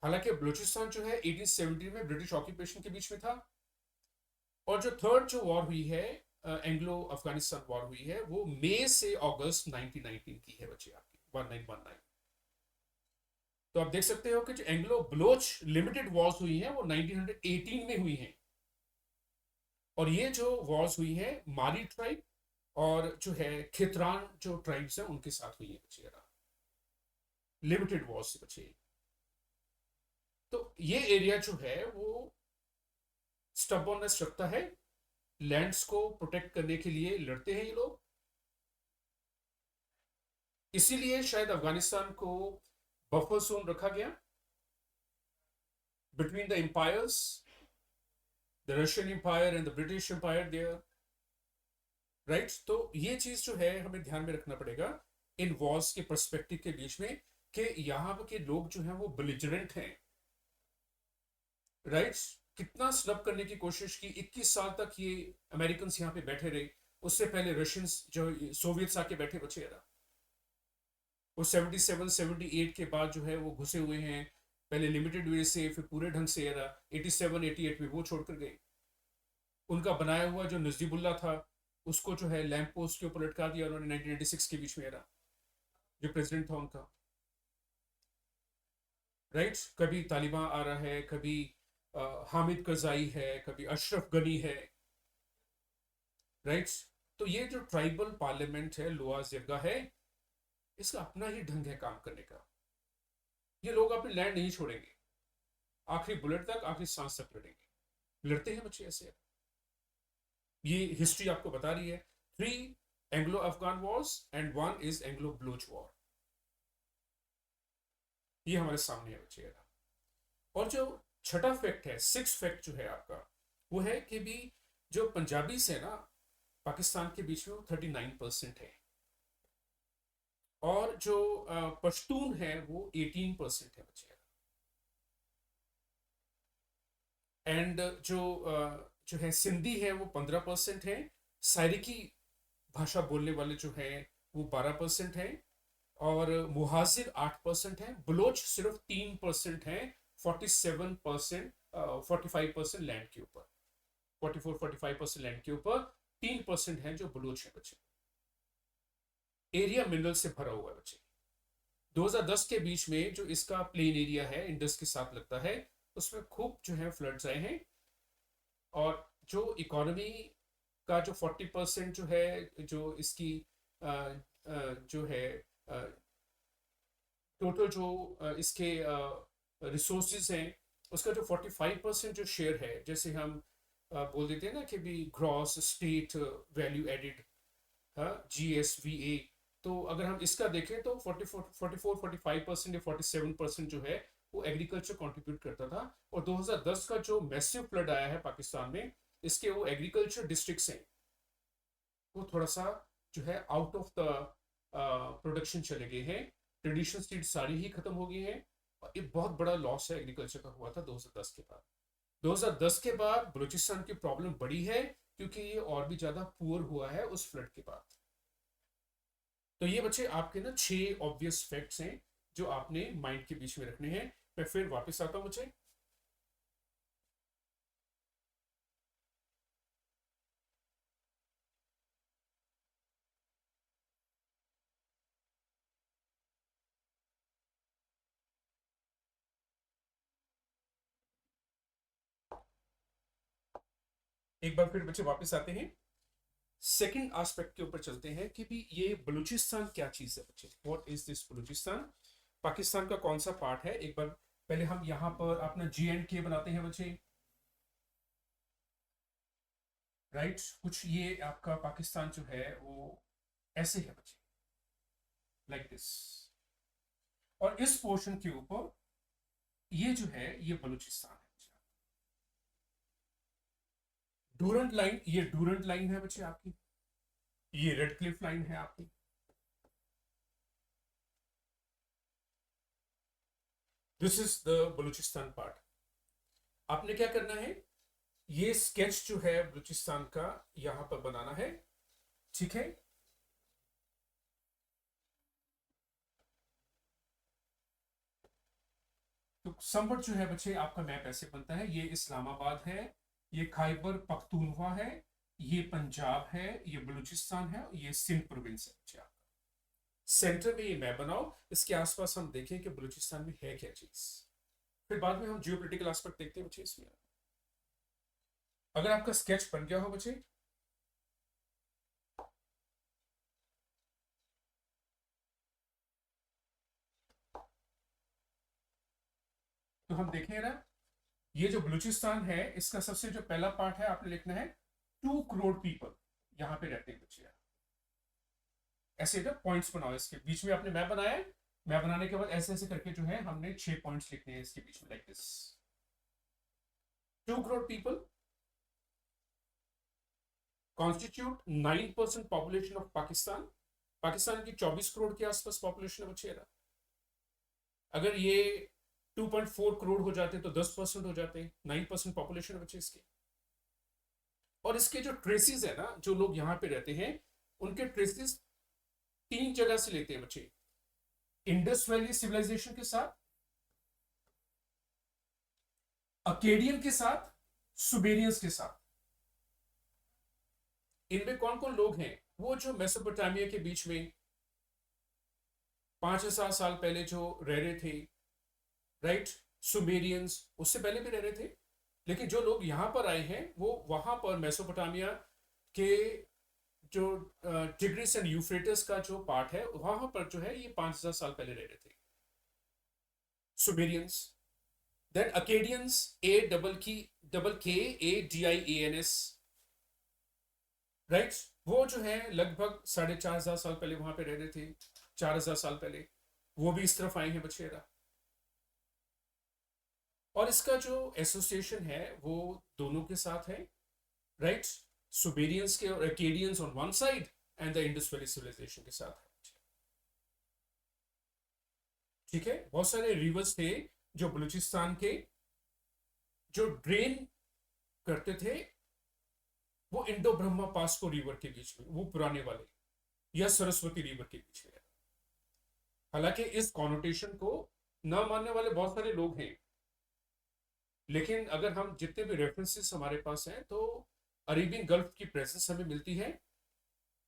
हालांकि बलूचिस्तान जो है 1870 में ब्रिटिश ऑक्यूपेशन के बीच में था। और जो थर्ड जो वॉर हुई है, एंग्लो अफगानिस्तान वॉर हुई है, वो मई से अगस्त 1919 की है बच्चे आपकी, 1919। तो आप देख सकते हो कि जो एंग्लो बलोच लिमिटेड वॉर्स हुई हैं वो 1918 में हुई हैं, और ये जो वॉर्स हुई है मारी ट्राइब और जो है खितरान जो ट्राइब्स हैं उनके साथ हुई है बच्चे, लिमिटेड वॉर्स से बच्चे। तो ये एरिया जो है वो स्टबॉर्ननेस रखता है, लैंड्स को प्रोटेक्ट करने के लिए लड़ते हैं ये लोग। इसीलिए शायद अफगानिस्तान को बफर जोन रखा गया between the empires, the Russian empire and the British empire there, right. तो ये चीज जो है हमें ध्यान में रखना पड़ेगा इन वॉर्स के पर्सपेक्टिव के बीच में कि यहाँ के लोग जो हैं वो बिलिजरेंट हैं, राइट। कितना स्नब करने की कोशिश की, 21 साल तक ये अमेरिकन यहाँ पे बैठे रहे। उससे पहले रशियंस जो सोवियट्स आके बैठे बचे रहा। वो 77 78 के बाद जो है वो घुसे हुए हैं, पहले लिमिटेड वे से फिर पूरे ढंग से रहा। 87 88 में वो छोड़कर गए। उनका बनाया हुआ जो नजीबुल्ला था उसको जो है लैंप पोस्ट के ऊपर लटका दिया उन्होंने 1996 के बीच में रहा, जो प्रेसिडेंट था उनका, राइट। कभी तालिबान आ रहा है, कभी हामिद करजाई है, कभी अशरफ गनी है, राइट। तो ये जो ट्राइबल पार्लियामेंट है, लोअर जिरगा है, इसका अपना ही ढंग है काम करने का। ये लोग अपनी लैंड नहीं छोड़ेंगे, आखिरी बुलेट तक, आखिरी सांस तक लड़ेंगे। लड़ते हैं बच्चे ऐसे। ये हिस्ट्री आपको बता रही है। 3 Anglo Afghan Wars and 1 is Anglo Baloch war. ये हमारे सामने है बच्चे। और जो छठा फैक्ट है, 6 फैक्ट जो है आपका, वो है कि भी जो पंजाबी से ना पाकिस्तान के बीच में वो 39% है, और जो पश्तून है वो 18% है बच्चे। एंड जो है सिंधी है वो 15% है। सायरिकी भाषा बोलने वाले जो है वो 12% है। और मुहाजिर 8% है। बलोच सिर्फ 3% है। 47% 45% लैंड के ऊपर, 44-45% लैंड के ऊपर 3% है जो बलोच है बच्चे। एरिया मिनरल से भरा हुआ है बच्चे। 2010 के बीच में जो इसका प्लेन एरिया है इंडस के साथ लगता है, उसमें खूब जो है फ्लड्स आए हैं। और जो इकोनॉमी का जो 40% जो है, जो इसकी जो है टोटल जो इसके रिसोर्सेज हैं, उसका जो 45% जो शेयर है, जैसे हम बोल देते हैं ना कि भी ग्रॉस स्टेट वैल्यू एडिड, हाँ, GSVA। तो अगर हम इसका देखें तो 44-45% या 47% जो है वो एग्रीकल्चर कंट्रीब्यूट करता था। और 2010 का जो मैसिव फ्लड आया है पाकिस्तान में, इसके वो एग्रीकल्चर डिस्ट्रिक्ट्स हैं वो थोड़ा सा जो है आउट ऑफ द प्रोडक्शन चले गए हैं। ट्रेडिशनल सीड सारी ही खत्म हो गई हैं। और एक बहुत बड़ा लॉस है एग्रीकल्चर का हुआ था 2010 के बाद। 2010 के बाद बलूचिस्तान की प्रॉब्लम बड़ी है, क्योंकि ये और भी ज्यादा पुअर हुआ है उस फ्लड के बाद। तो ये बच्चे आपके ना 6 ऑब्वियस फैक्ट्स हैं जो आपने माइंड के बीच में रखने हैं। मैं फिर वापस आता हूं बच्चे। एक बार फिर बच्चे वापस आते हैं। सेकंड एस्पेक्ट के ऊपर चलते हैं कि भी ये बलूचिस्तान क्या चीज है बच्चे। What is this Balochistan? Pakistan का कौन सा पार्ट है? एक बार पहले हम यहां पर अपना J&K बनाते हैं बच्चे, राइट। कुछ ये आपका पाकिस्तान जो है वो ऐसे है बच्चे, लाइक दिस। और इस पोर्शन के ऊपर ये जो है ये बलूचिस्तान है बच्चे। डूरंट लाइन, ये डूरंट लाइन है बच्चे आपकी। ये रेड क्लिफ लाइन है आपकी। This is the Balochistan part. आपने क्या करना है, ये स्केच जो है बलूचिस्तान का यहां पर बनाना है, ठीक है। तो समवट जो है बच्चे आपका मैप ऐसे बनता है। ये इस्लामाबाद है, ये खैबर पख्तूनख्वा है, ये पंजाब है, ये बलूचिस्तान है, ये सिंध प्रोविंस है बच्चे आपका। सेंटर में ये मैप बनाओ, इसके आसपास हम देखें कि बलूचिस्तान में है क्या चीज। फिर बाद में हम जियोपॉलिटिकल एस्पेक्ट देखते हैं बच्चे इसमें। अगर आपका स्केच बन गया हो बच्चे, तो हम देखें ना, ये जो बलूचिस्तान है इसका सबसे जो पहला पार्ट है आपने लिखना है 2 करोड़ पीपल यहां पे रहते हैं बच्चे। ऐसे ना पॉइंट्स बनाओ, इसके बीच में आपने मैप बनाया है। मैप बनाने के बाद ऐसे ऐसे करके जो है हमने 6 पॉइंट्स लिखने हैं इसके बीच में, like this. 2 crore people constitute 9% population of Pakistan. Pakistan की 24 करोड़ के आसपास पॉपुलेशन है बच्चे। अगर ये 2.4 करोड़ हो जाते तो 10% हो जाते, 9% पॉपुलेशन बचे इसकी। और इसके जो ट्रेसिस है ना, जो लोग यहाँ पे रहते हैं उनके ट्रेसिस तीन जगह से लेते हैं बच्चे। इंडस वैली सिविलाइजेशन के साथ, अकेडियन के साथ, सुमेरियंस के साथ। इनमें कौन कौन लोग हैं? वो जो मेसोपोटामिया के बीच में 5,000 साल पहले जो रह रहे थे, राइट, सुमेरियंस उससे पहले भी रह रहे थे, लेकिन जो लोग यहां पर आए हैं वो वहां पर मेसोपोटामिया के जो टिग्रिस एंड यूफ्रेटिस का जो पार्ट है वहां पर जो है ये 5,000 साल पहले रह रहे थे, Sumerians. Then Akkadians, AKADIANS, right, वो जो है लगभग 4,500 साल पहले वहां पे रह रहे थे, 4,000 साल पहले। वो भी इस तरफ आए हैं बछेरा। और इसका जो एसोसिएशन है वो दोनों के साथ है, राइट, सुमेरियंस के और Akkadians on one side and the Indus valley civilization के साथ है। ठीक है, बहुत सारे रिवर्स थे जो बलूचिस्तान के जो ड्रेन करते थे वो इंडो ब्रह्मा पास को रिवर के बीच में, वो पुराने वाले, या सरस्वती रिवर के बीच में। हालांकि इस कॉनोटेशन को न मानने वाले बहुत सारे लोग हैं, लेकिन अगर हम जितने भी रेफरेंसेस हमारे पास हैं तो अरेबियन गल्फ की प्रेजेंस हमें मिलती है।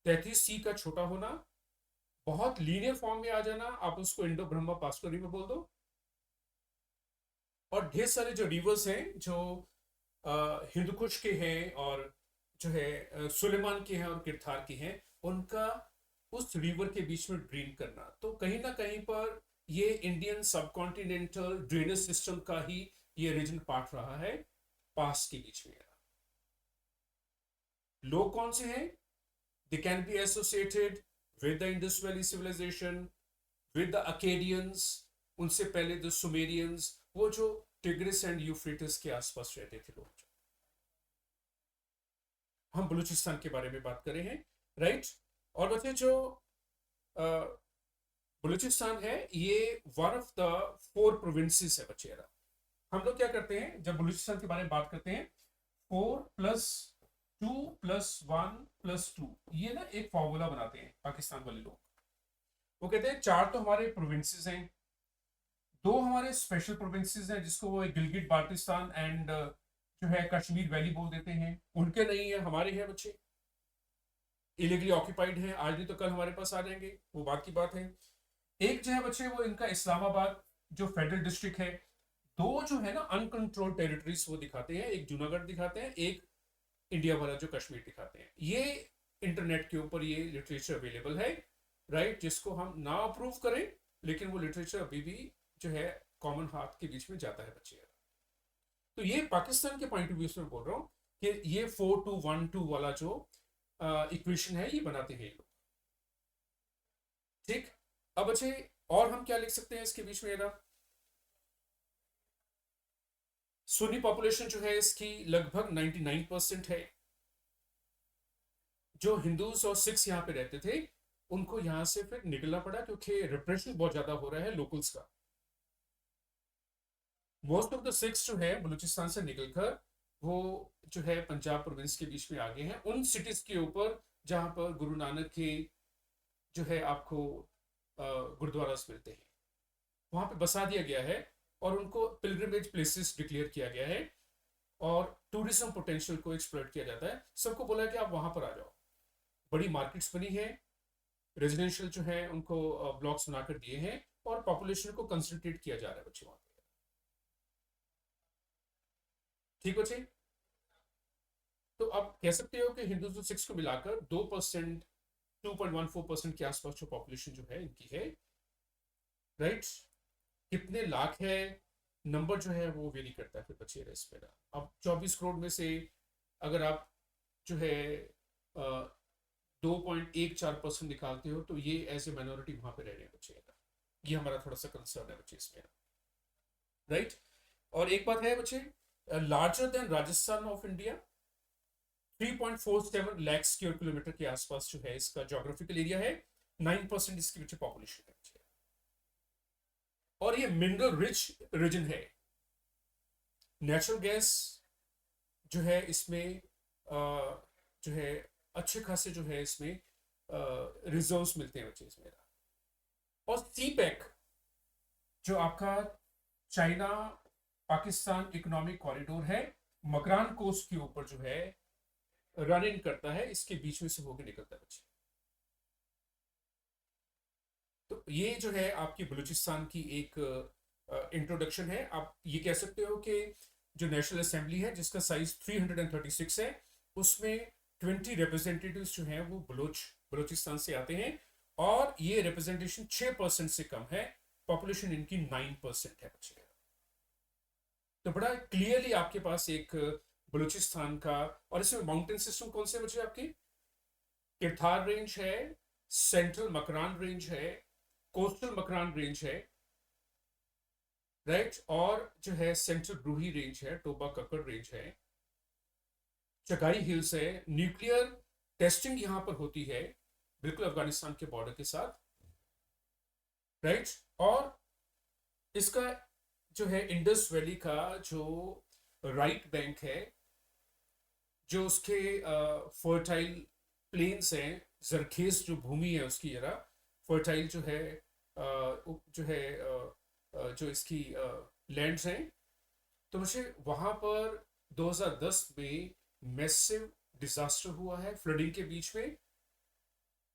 33C का छोटा होना, बहुत लीनियर फॉर्म में आ जाना, आप उसको इंडो ब्रह्मा पास्को रिवर बोल दो। और ढेर सारे जो रिवर्स हैं जो हिंदुकुश के हैं और जो है सुलेमान के हैं और किरथार के हैं, उनका उस रिवर के बीच में ड्रेन करना, तो कहीं ना कहीं पर ये इंडियन सबकॉन्टिनेंटल ड्रेनेज सिस्टम का ही ये रीजन पार्ट रहा है, पास के बीच में। लोग कौन से हैं? They can be associated with the Indus valley civilization, with the Akkadians, उनसे पहले द सुमेरियंस, वो जो टिग्रिस एंड यूफ्रेटिस के आसपास रहते थे लोग। हम बलूचिस्तान के बारे में बात कर रहे हैं, राइट। और बच्चे जो बलूचिस्तान है ये वन ऑफ द 4 प्रोविंसेस है बच्चे। हम लोग क्या करते हैं जब बलूचिस्तान के बारे में बात करते हैं, 4+2+1+2, ये ना एक फॉर्मूला बनाते हैं पाकिस्तान वाले लोग। वो कहते हैं 4 तो हमारे प्रोविंसेस हैं, 2 हमारे स्पेशल प्रोविंसेस हैं जिसको वो गिलगिट बाल्टिस्तान एंड जो है कश्मीर वैली बोल देते हैं। उनके नहीं है, हमारे हैं बच्चे, इलीगली ऑक्यूपाइड हैं, आज नहीं तो कल हमारे पास आ जाएंगे, वो बात की बात है। एक जो है बच्चे वो इनका इस्लामाबाद जो फेडरल डिस्ट्रिक्ट है। 2 जो है ना अनकंट्रोल्ड टेरिटरीज वो दिखाते हैं, एक जूनागढ़ दिखाते हैं, एक इंडिया वाला जो कश्मीर दिखाते हैं। ये इंटरनेट के ऊपर ये लिटरेचर अवेलेबल है, राइट, जिसको हम ना अप्रूव करें लेकिन वो लिटरेचर अभी भी जो है कॉमन हाथ के बीच में जाता है बच्चे। तो ये पाकिस्तान के पॉइंट ऑफ व्यू से बोल रहा हूँ कि ये 4-2-1-2 वाला जो इक्वेशन है ये बनाते हैं ये लोग। ठीक, अब अच्छे और हम क्या लिख सकते हैं इसके बीच में? सुन्नी पॉपुलेशन जो है इसकी लगभग 99% है। जो हिंदूज और सिख्स यहाँ पे रहते थे उनको यहाँ से फिर निकलना पड़ा क्योंकि रिप्रेशन बहुत ज्यादा हो रहा है लोकल्स का। मोस्ट ऑफ द सिख्स जो है बलूचिस्तान से निकलकर वो जो है पंजाब प्रोविंस के बीच में आ गए हैं, उन सिटीज के ऊपर जहां पर गुरु नानक के जो है आपको गुरुद्वारा मिलते हैं, वहां पे बसा दिया गया है और उनको पिलग्रिमेज प्लेसेस डिक्लेयर किया गया है और टूरिज्म पोटेंशियल को एक्सप्लोर किया जाता है। सबको बोला है कि आप वहां पर आ जाओ, बड़ी मार्केट्स बनी है, रेजिडेंशियल जो है उनको ब्लॉक्स बनाकर दिए हैं और पॉपुलेशन को कंसंट्रेट किया जा रहा है बच्चे वहां पे। ठीक बच्चे, तो आप कह सकते हो कि हिंदू और सिक्स को मिलाकर 2%, 2.14% के आसपास जो पॉपुलेशन जो है इनकी है, राइट। कितने लाख है नंबर जो है वो वेरी करता है फिर बच्चे रेस पे ना। अब 24 करोड़ में से अगर आप जो है 2.14% निकालते हो तो ये एज ए माइनॉरिटी वहां पे रह रहे हैं बच्चे। ये हमारा थोड़ा सा कंसर्न है बच्चे इसमें, राइट। और एक बात है बच्चे, larger than Rajasthan of India, 3.47 lakh square kilometre के आसपास जो है इसका जोग्राफिकल एरिया है, 9% इसकी बच्चे पॉपुलेशन है। और और ये मिनरल रिच रीजन है। नेचुरल गैस जो है इसमें जो है अच्छे खासे जो है इसमें रिजर्व्स मिलते हैं बच्चे इसमें। और सी पैक जो आपका चाइना पाकिस्तान इकोनॉमिक कॉरिडोर है, मकरान कोस्ट के ऊपर जो है रन इन करता है, इसके बीच में से होकर निकलता है बच्चे। तो ये जो है आपकी बलूचिस्तान की एक इंट्रोडक्शन है। आप ये कह सकते हो कि जो नेशनल असेंबली है जिसका साइज 336 है, उसमें 20 रिप्रेजेंटेटिव्स जो हैं वो बलूचिस्तान से आते हैं, और ये रिप्रेजेंटेशन 6% से कम है। पॉपुलेशन इनकी 9% है बच्चे। तो बड़ा क्लियरली आपके पास एक बलूचिस्तान का, और इसमें माउंटेन सिस्टम कौन से बच्चे आपके? किरथार रेंज है, सेंट्रल मकरान रेंज है, कोस्टल मकरान रेंज है, राइट, और जो है सेंट्रल ब्रूही रेंज है, टोबा कक्कड़ रेंज है, चगाई हिल्स है। न्यूक्लियर टेस्टिंग यहां पर होती है बिल्कुल अफगानिस्तान के बॉर्डर के साथ, राइट। और इसका जो है इंडस वैली का जो राइट बैंक है, जो उसके फर्टाइल प्लेन्स हैं, जरखेज जो भूमि है उसकी जरा फर्टाइल जो है जो इसकी लैंड्स हैं। तो मुझे वहां पर 2010 में मैसिव डिजास्टर हुआ है फ्लडिंग के बीच में,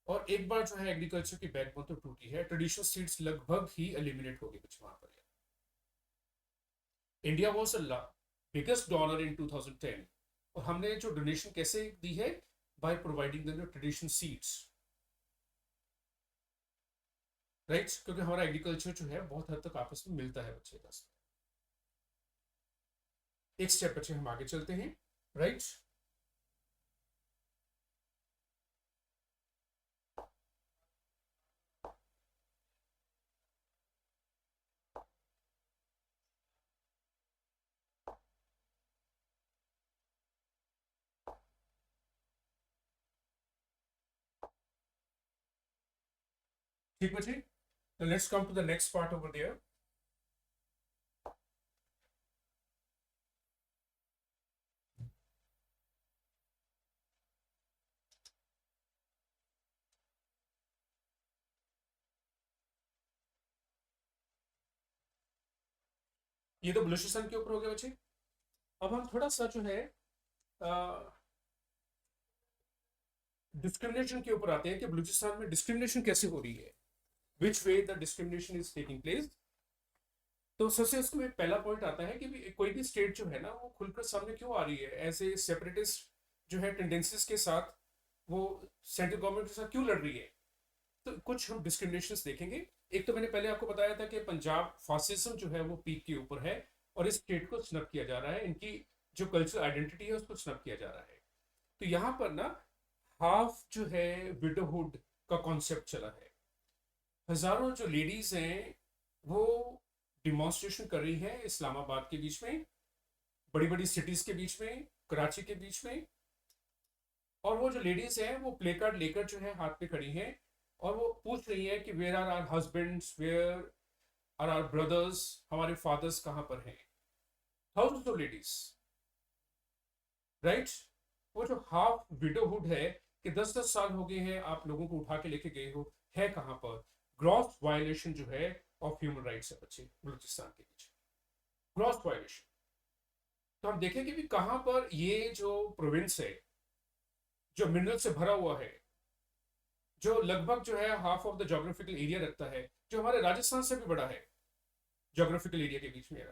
और एक बार जो है एग्रीकल्चर की बैकबोन तो टूटी है। ट्रेडिशनल सीड्स लगभग ही एलिमिनेट हो गए कुछ वहां पर। India was a biggest donor in 2010, और हमने जो डोनेशन कैसे दी है? By providing the traditional seeds, right, क्योंकि हमारा एग्रीकल्चर जो है बहुत हद तक आपस में मिलता है बच्चे का। एक स्टेप बच्चे हम आगे चलते हैं, राइट। ठीक बच्चे, तो let's come to the next part over there. ये तो बलूचिस्तान के ऊपर हो गया बच्चे। अब हम थोड़ा सा जो है डिस्क्रिमिनेशन के ऊपर आते हैं कि बलूचिस्तान में डिस्क्रिमिनेशन कैसे हो रही है, which way the discrimination is taking place. तो सबसे उसमें पहला पॉइंट आता है कि भी कोई भी स्टेट जो है ना वो खुलकर सामने क्यों आ रही है, ऐसे सेपरेटिस्ट जो है टेंडेंसीज के साथ वो सेंट्रल गवर्नमेंट के साथ क्यों लड़ रही है। तो कुछ हम डिस्क्रिमिनेशन देखेंगे। एक तो मैंने पहले आपको बताया था कि पंजाब फासिज्म जो है वो पीक के ऊपर है, और इस स्टेट को स्नब किया जा रहा है, इनकी जो कल्चरल आइडेंटिटी है उसको स्नब किया जा रहा है। तो यहाँ पर ना हाफ जो है विडोहुड का कॉन्सेप्ट चला है। हजारों जो लेडीज हैं वो डिमॉन्स्ट्रेशन कर रही है इस्लामाबाद के बीच में, बड़ी बड़ी सिटीज के बीच में, कराची के बीच में। और वो जो लेडीज हैं वो प्ले कार्ड लेकर जो है हाथ पे खड़ी हैं, और वो पूछ रही है कि where are our husbands, where are our brothers, हमारे फादर्स कहाँ पर हैं। Thousands of ladies, right. वो जो हाफ विडोहुड है कि 10-10 साल हो गए हैं आप लोगों को उठा के लेके गए हो, है कहाँ पर। ग्रॉस वायलेशन जो है ऑफ ह्यूमन राइट्स है बच्चे बलूचिस्तान के बीच, ग्रॉस वायलेशन। तो हम देखेंगे भी कहां पर ये जो प्रोविंस है जो मिनरल से भरा हुआ है, जो लगभग जो है half of the geographical area रखता है, जो हमारे राजस्थान से भी बड़ा है जोग्राफिकल एरिया के बीच में,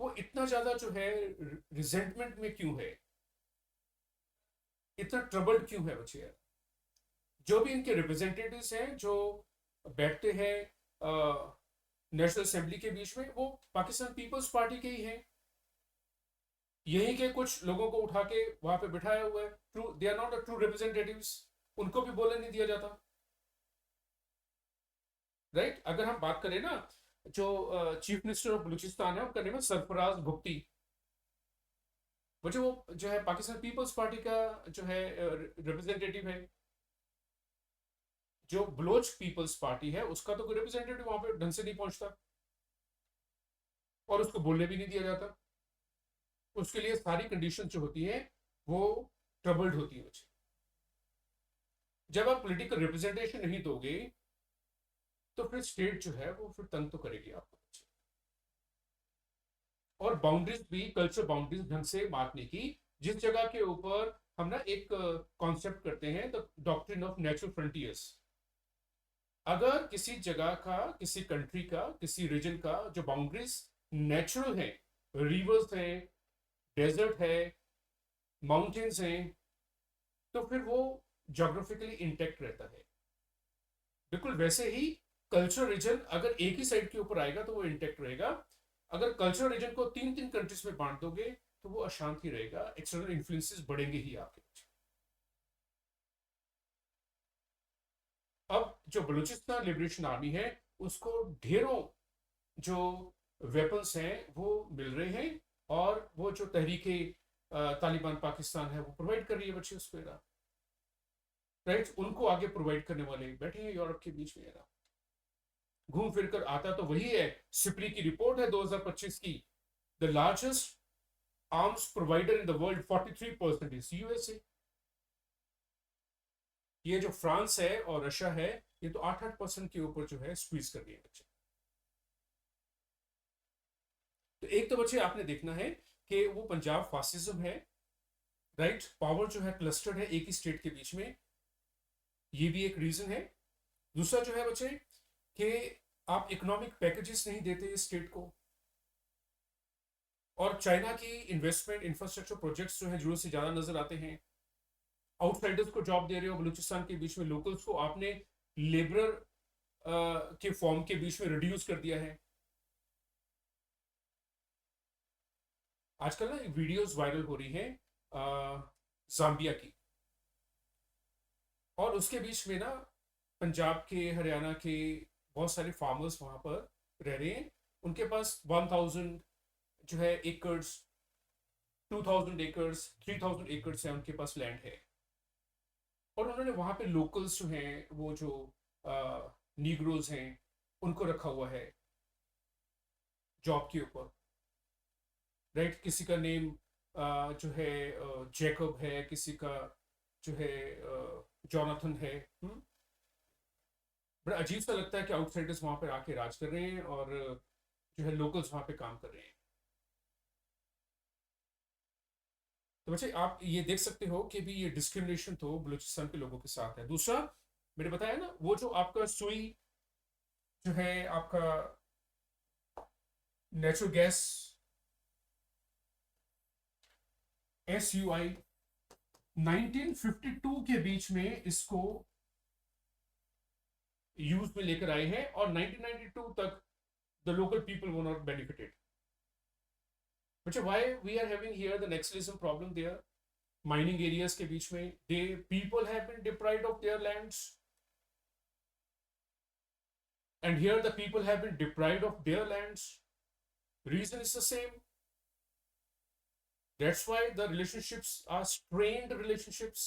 वो इतना ज्यादा जो है रिजेंटमेंट में क्यों है, इतना ट्रबल्ड क्यों है बच्चे यार। जो भी इनके रिप्रेजेंटेटिव्स हैं जो बैठते हैं नेशनल असेंबली के बीच में, वो पाकिस्तान पीपल्स पार्टी के ही हैं। यही के कुछ लोगों को उठा के वहां पे बिठाया हुआ है। True, they are not a true representatives, उनको भी बोलने नहीं दिया जाता, राइट। अगर हम बात करें ना, जो चीफ मिनिस्टर ऑफ बलूचिस्तान है उनका नेम है सरफराज भुक्ती, मुझे वो जो है पाकिस्तान पीपल्स पार्टी का जो है रिप्रेजेंटेटिव है। जो बलोच पीपल्स पार्टी है उसका तो कोई रिप्रेजेंटेटिव वहां पे ढंग से नहीं पहुंचता और उसको बोलने भी नहीं दिया जाता। उसके लिए सारी कंडीशन जो होती है वो ट्रबल्ड होती है। जब आप पॉलिटिकल रिप्रेजेंटेशन नहीं दोगे तो फिर स्टेट जो है वो फिर तंग तो करेगी आपको। और बाउंड्रीज भी कल्चर बाउंड्रीज ढंग से मार्क नहीं की। जिस जगह के ऊपर हम ना एक कॉन्सेप्ट करते हैं the doctrine of natural frontiers. अगर किसी जगह का, किसी कंट्री का, किसी रीजन का जो बाउंड्रीज नेचुरल है, रिवर्स है, डेजर्ट है, माउंटेन्स हैं, तो फिर वो जोग्राफिकली इंटेक्ट रहता है। बिल्कुल वैसे ही कल्चरल रीजन अगर एक ही साइड के ऊपर आएगा तो वो इंटेक्ट रहेगा। अगर कल्चरल रीजन को तीन तीन कंट्रीज में बांट दोगे तो वो अशांति रहेगा, एक्सटर्नल इन्फ्लुएंसेस बढ़ेंगे ही आपके बीच। अब जो बलूचिस्तान लिबरेशन आर्मी है उसको ढेरों जो वेपन्स हैं वो मिल रहे हैं और वो जो तहरीके तालिबान पाकिस्तान है वो प्रोवाइड कर रही है बच्चे उसको ना, राइट। उनको आगे प्रोवाइड करने वाले बैठे हैं यूरोप के बीच में ना। घूम फिर कर आता तो वही है। सिप्री की रिपोर्ट है 2025 की, the largest arms provider in the world 43% is USA. ये जो फ्रांस है और रशिया है ये तो 8-8% के ऊपर जो है स्क्वीज कर दिए बच्चे। तो एक तो बच्चे आपने देखना है कि वो पंजाब फासिज्म है, राइट। पावर जो है क्लस्टर्ड है एक ही स्टेट के बीच में, ये भी एक रीजन है। दूसरा जो है बच्चे कि आप इकोनॉमिक पैकेजेस नहीं देते स्टेट को, और चाइना की इन्वेस्टमेंट इंफ्रास्ट्रक्चर प्रोजेक्ट्स जो है जरूरत से ज्यादा नजर आते हैं। आउटसाइडर्स को जॉब दे रहे हो बलूचिस्तान के बीच में, लोकल्स को आपने लेबरर के फॉर्म के बीच में रिड्यूस कर दिया है। आजकल ना वीडियोस वायरल हो रही हैं जाम्बिया की, और उसके बीच में ना पंजाब के, हरियाणा के बहुत सारे फार्मर्स वहां पर रह रहे हैं। उनके पास 1000 जो है एकर्स, 2000 एकर्स, 3000 एकर्स है उनके पास लैंड है। और उन्होंने वहां पे लोकल्स जो हैं वो जो नीग्रोज हैं उनको रखा हुआ है जॉब के ऊपर, राइट। किसी का नेम जो है जैकब है, किसी का जो है जॉनथन है। बड़ा अजीब सा लगता है कि आउटसाइडर्स वहां पर आके राज कर रहे हैं और जो है लोकल्स वहां पे काम कर रहे हैं। तो बच्चे आप ये देख सकते हो कि भी ये डिस्क्रिमिनेशन तो बलूचिस्तान के लोगों के साथ है। दूसरा मैंने बताया ना वो जो आपका सुई जो है आपका नेचुरल गैस, SUI, 1952 के बीच में इसको यूज में लेकर आए हैं और 1992 तक the local people were not benefited. बच्चे why we are having here the naxalism problem there, mining areas के बीच में they people have been deprived of their lands and here the people have been deprived of their lands. Reason is the same. That's why the relationships are strained relationships.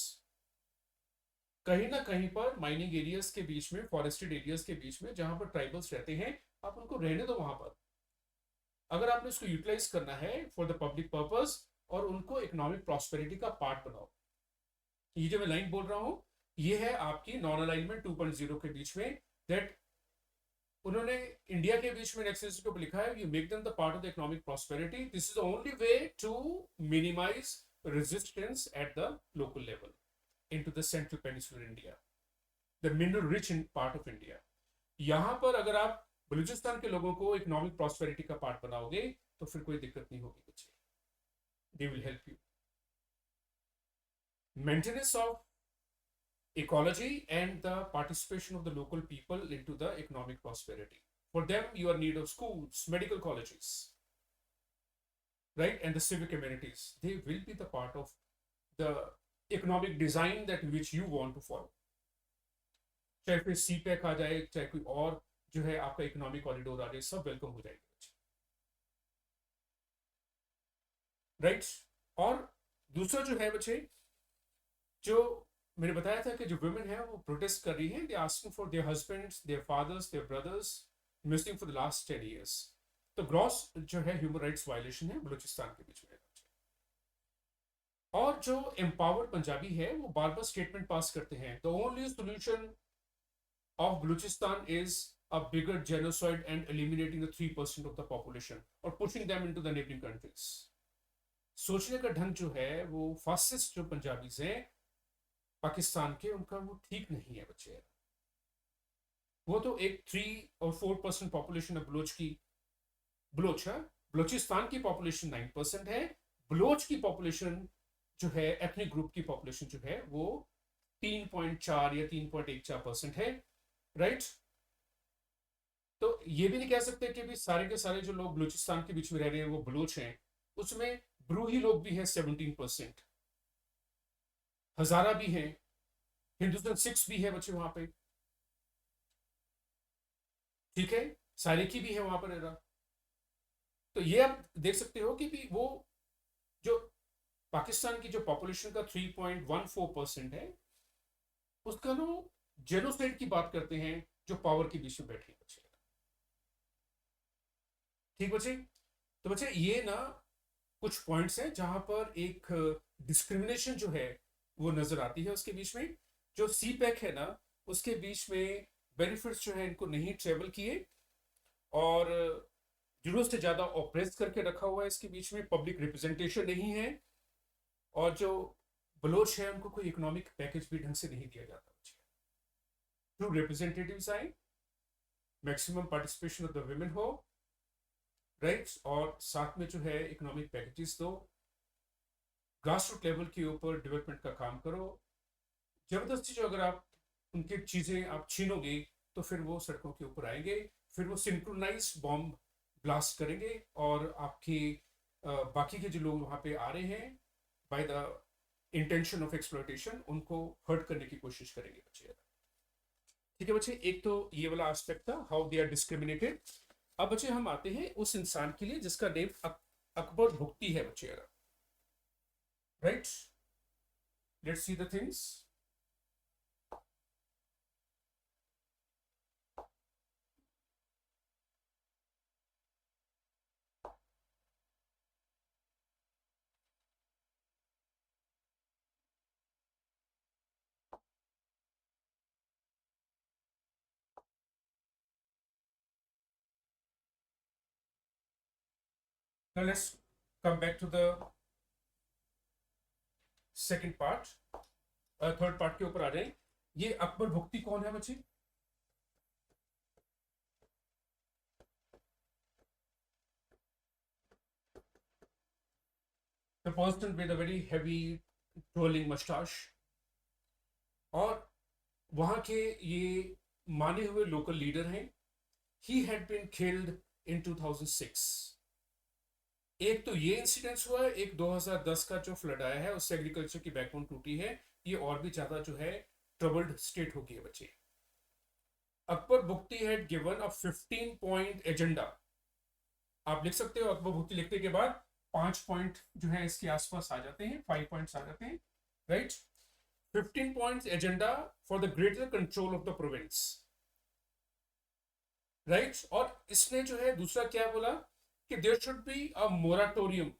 कहीं ना कहीं पर mining areas के बीच में, forested areas के बीच में जहां पर ट्राइबल्स रहते हैं, आप उनको रहने दो वहां पर। अगर आपने उसको यूटिलाइज करना है फॉर द पब्लिक पर्पस और उनको इकोनॉमिक प्रॉस्पेरिटी का पार्ट बनाओ। ये जो मैं लाइन बोल रहा हूं ये है आपकी नॉन अलाइनमेंट 2.0 के बीच में, दैट उन्होंने इंडिया के बीच में नेक्सलिज्म के ऊपर लिखा है, you make them the part of the economic prosperity, this is the only way to minimise resistance at the local level into the central peninsular India, the mineral rich in part of India. यहां पर अगर आप बलूचिस्तान के लोगों को economic prosperity का part बनाओगे तो फिर कोई दिक्कत नहीं होगी बच्चे, they will help you. Maintenance of ecology and the participation of the local people into the economic prosperity. For them, you are in need of schools, medical colleges, right, and the civic amenities. They will be the part of the economic design that which you want to follow. चाहे फिर CPEC आ जाए, चाहे कोई और जो है आपका economic corridor आ जाए, सब वेलकम हो जाएंगे, राइट। और दूसरा जो है बच्चे, जो मैंने बताया था कि जो वुमेन है वो प्रोटेस्ट कर रही हैं, they asking for their husbands, their fathers, their brothers missing for the last 10 years। तो ग्रॉस जो है ह्यूमन राइट्स वायलेशन है बलूचिस्तान के बीच में। और जो एम्पावर्ड पंजाबी है वो बार बार स्टेटमेंट पास करते हैं, the only solution of Balochistan is a bigger genocide and eliminating the 3% of the population or pushing them into the neighboring countries। सोचने का ढंग जो है वो फासिस्ट जो पंजाबीज हैं पाकिस्तान के, उनका वो ठीक नहीं है बच्चे। वो तो एक 3 और 4% पॉपुलेशन है बलोच की। बलोच है, बलोचिस्तान की पॉपुलेशन 9% है। बलोच की पॉपुलेशन जो है एथनिक ग्रुप की पॉपुलेशन जो है वो 3.4 या 3.14% है, राइट। तो ये भी नहीं कह सकते कि भी सारे के सारे जो लोग बलूचिस्तान के बीच में रह रहे हैं वो बलोच हैं। उसमें ब्रूही लोग भी हैं 17%, हजारा भी हैं, हिंदुस्तान सिक्स भी है बच्चे वहां पे, ठीक है, सारिकी भी है वहां पर रह। तो ये आप देख सकते हो कि भी वो जो पाकिस्तान की जो पॉपुलेशन का 3.14% है उसका नो जेनोसाइड की बात करते हैं जो पावर के बीच में बैठे बच्चे। ठीक बच्चे, तो बच्चे ये ना कुछ पॉइंट्स हैं जहां पर एक डिस्क्रिमिनेशन जो है वो नजर आती है उसके बीच में। जो सी पैक है ना उसके बीच में बेनिफिट्स जो है इनको नहीं ट्रेवल किए और जरूरत से ज्यादा ऑप्रेस करके रखा हुआ है इसके बीच में, पब्लिक रिप्रेजेंटेशन नहीं है और जो बलोच है उनको कोई इकोनॉमिक पैकेज भी ढंग से नहीं दिया जाता। ट्रू रिप्रेजेंटेटिव्स आए, maximum participation of the women हो, राइट्स, और साथ में जो है इकोनॉमिक पैकेजेस दो, ग्रास रूट लेवल के ऊपर डेवलपमेंट का काम करो। जबरदस्ती जो अगर आप उनकी चीजें आप छीनोगे तो फिर वो सड़कों के ऊपर आएंगे, फिर वो सिंक्रोनाइज बॉम्ब ब्लास्ट करेंगे और आपके बाकी के जो लोग वहां पे आ रहे हैं by the intention of exploitation उनको हर्ट करने की कोशिश करेंगे बच्चे। ठीक है बच्चे, एक तो ये वाला एस्पेक्ट था हाउ दे आर डिस्क्रिमिनेटेड। अब बच्चे हम आते हैं उस इंसान के लिए जिसका नेम अकबर भुक्ती है बच्चे, right. Let's see the things. Now let's come back to the second part, third part के ऊपर आ जाए। ये अकबर भुक्ती कौन है बच्चे? The person with a very heavy twirling mustache, और वहां के ये माने हुए लोकल लीडर हैं। He had been killed in 2006। एक तो ये इंसिडेंस हुआ है, एक 2010 का जो फ्लड आया है उससे एग्रीकल्चर की बैकबोन टूटी है। ये और भी ज्यादा जो है ट्रबल्ड स्टेट हो गई है बच्चे। Akbar Bugti had given a 15 point agenda. आप लिख सकते हो अकबर भुक्ती लिखने के बाद 5 पॉइंट जो है इसके आसपास आ जाते हैं, 5 पॉइंट्स आ जाते हैं, right. 15 points agenda for the greater control of the province, right. और इसने जो है दूसरा क्या बोला कि there should be a moratorium.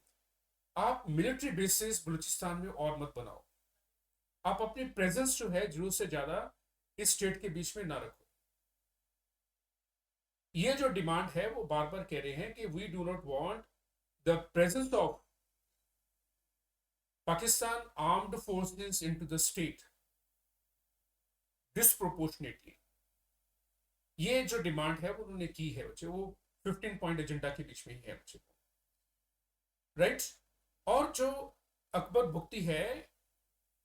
आप मिलिट्री बेसिस बलूचिस्तान में और मत बनाओ, आप अपनी प्रेजेंस जो है जरूरत से ज्यादा इस स्टेट के बीच में ना रखो। ये जो डिमांड है वो बार बार कह रहे हैं कि we do not want the presence of Pakistan armed forces into the state disproportionately. ये जो डिमांड है वो उन्होंने की है बच्चे, वो 15 पॉइंट एजेंडा के बीच में ही है बच्चे, राइट। और जो अकबर भुक्ती है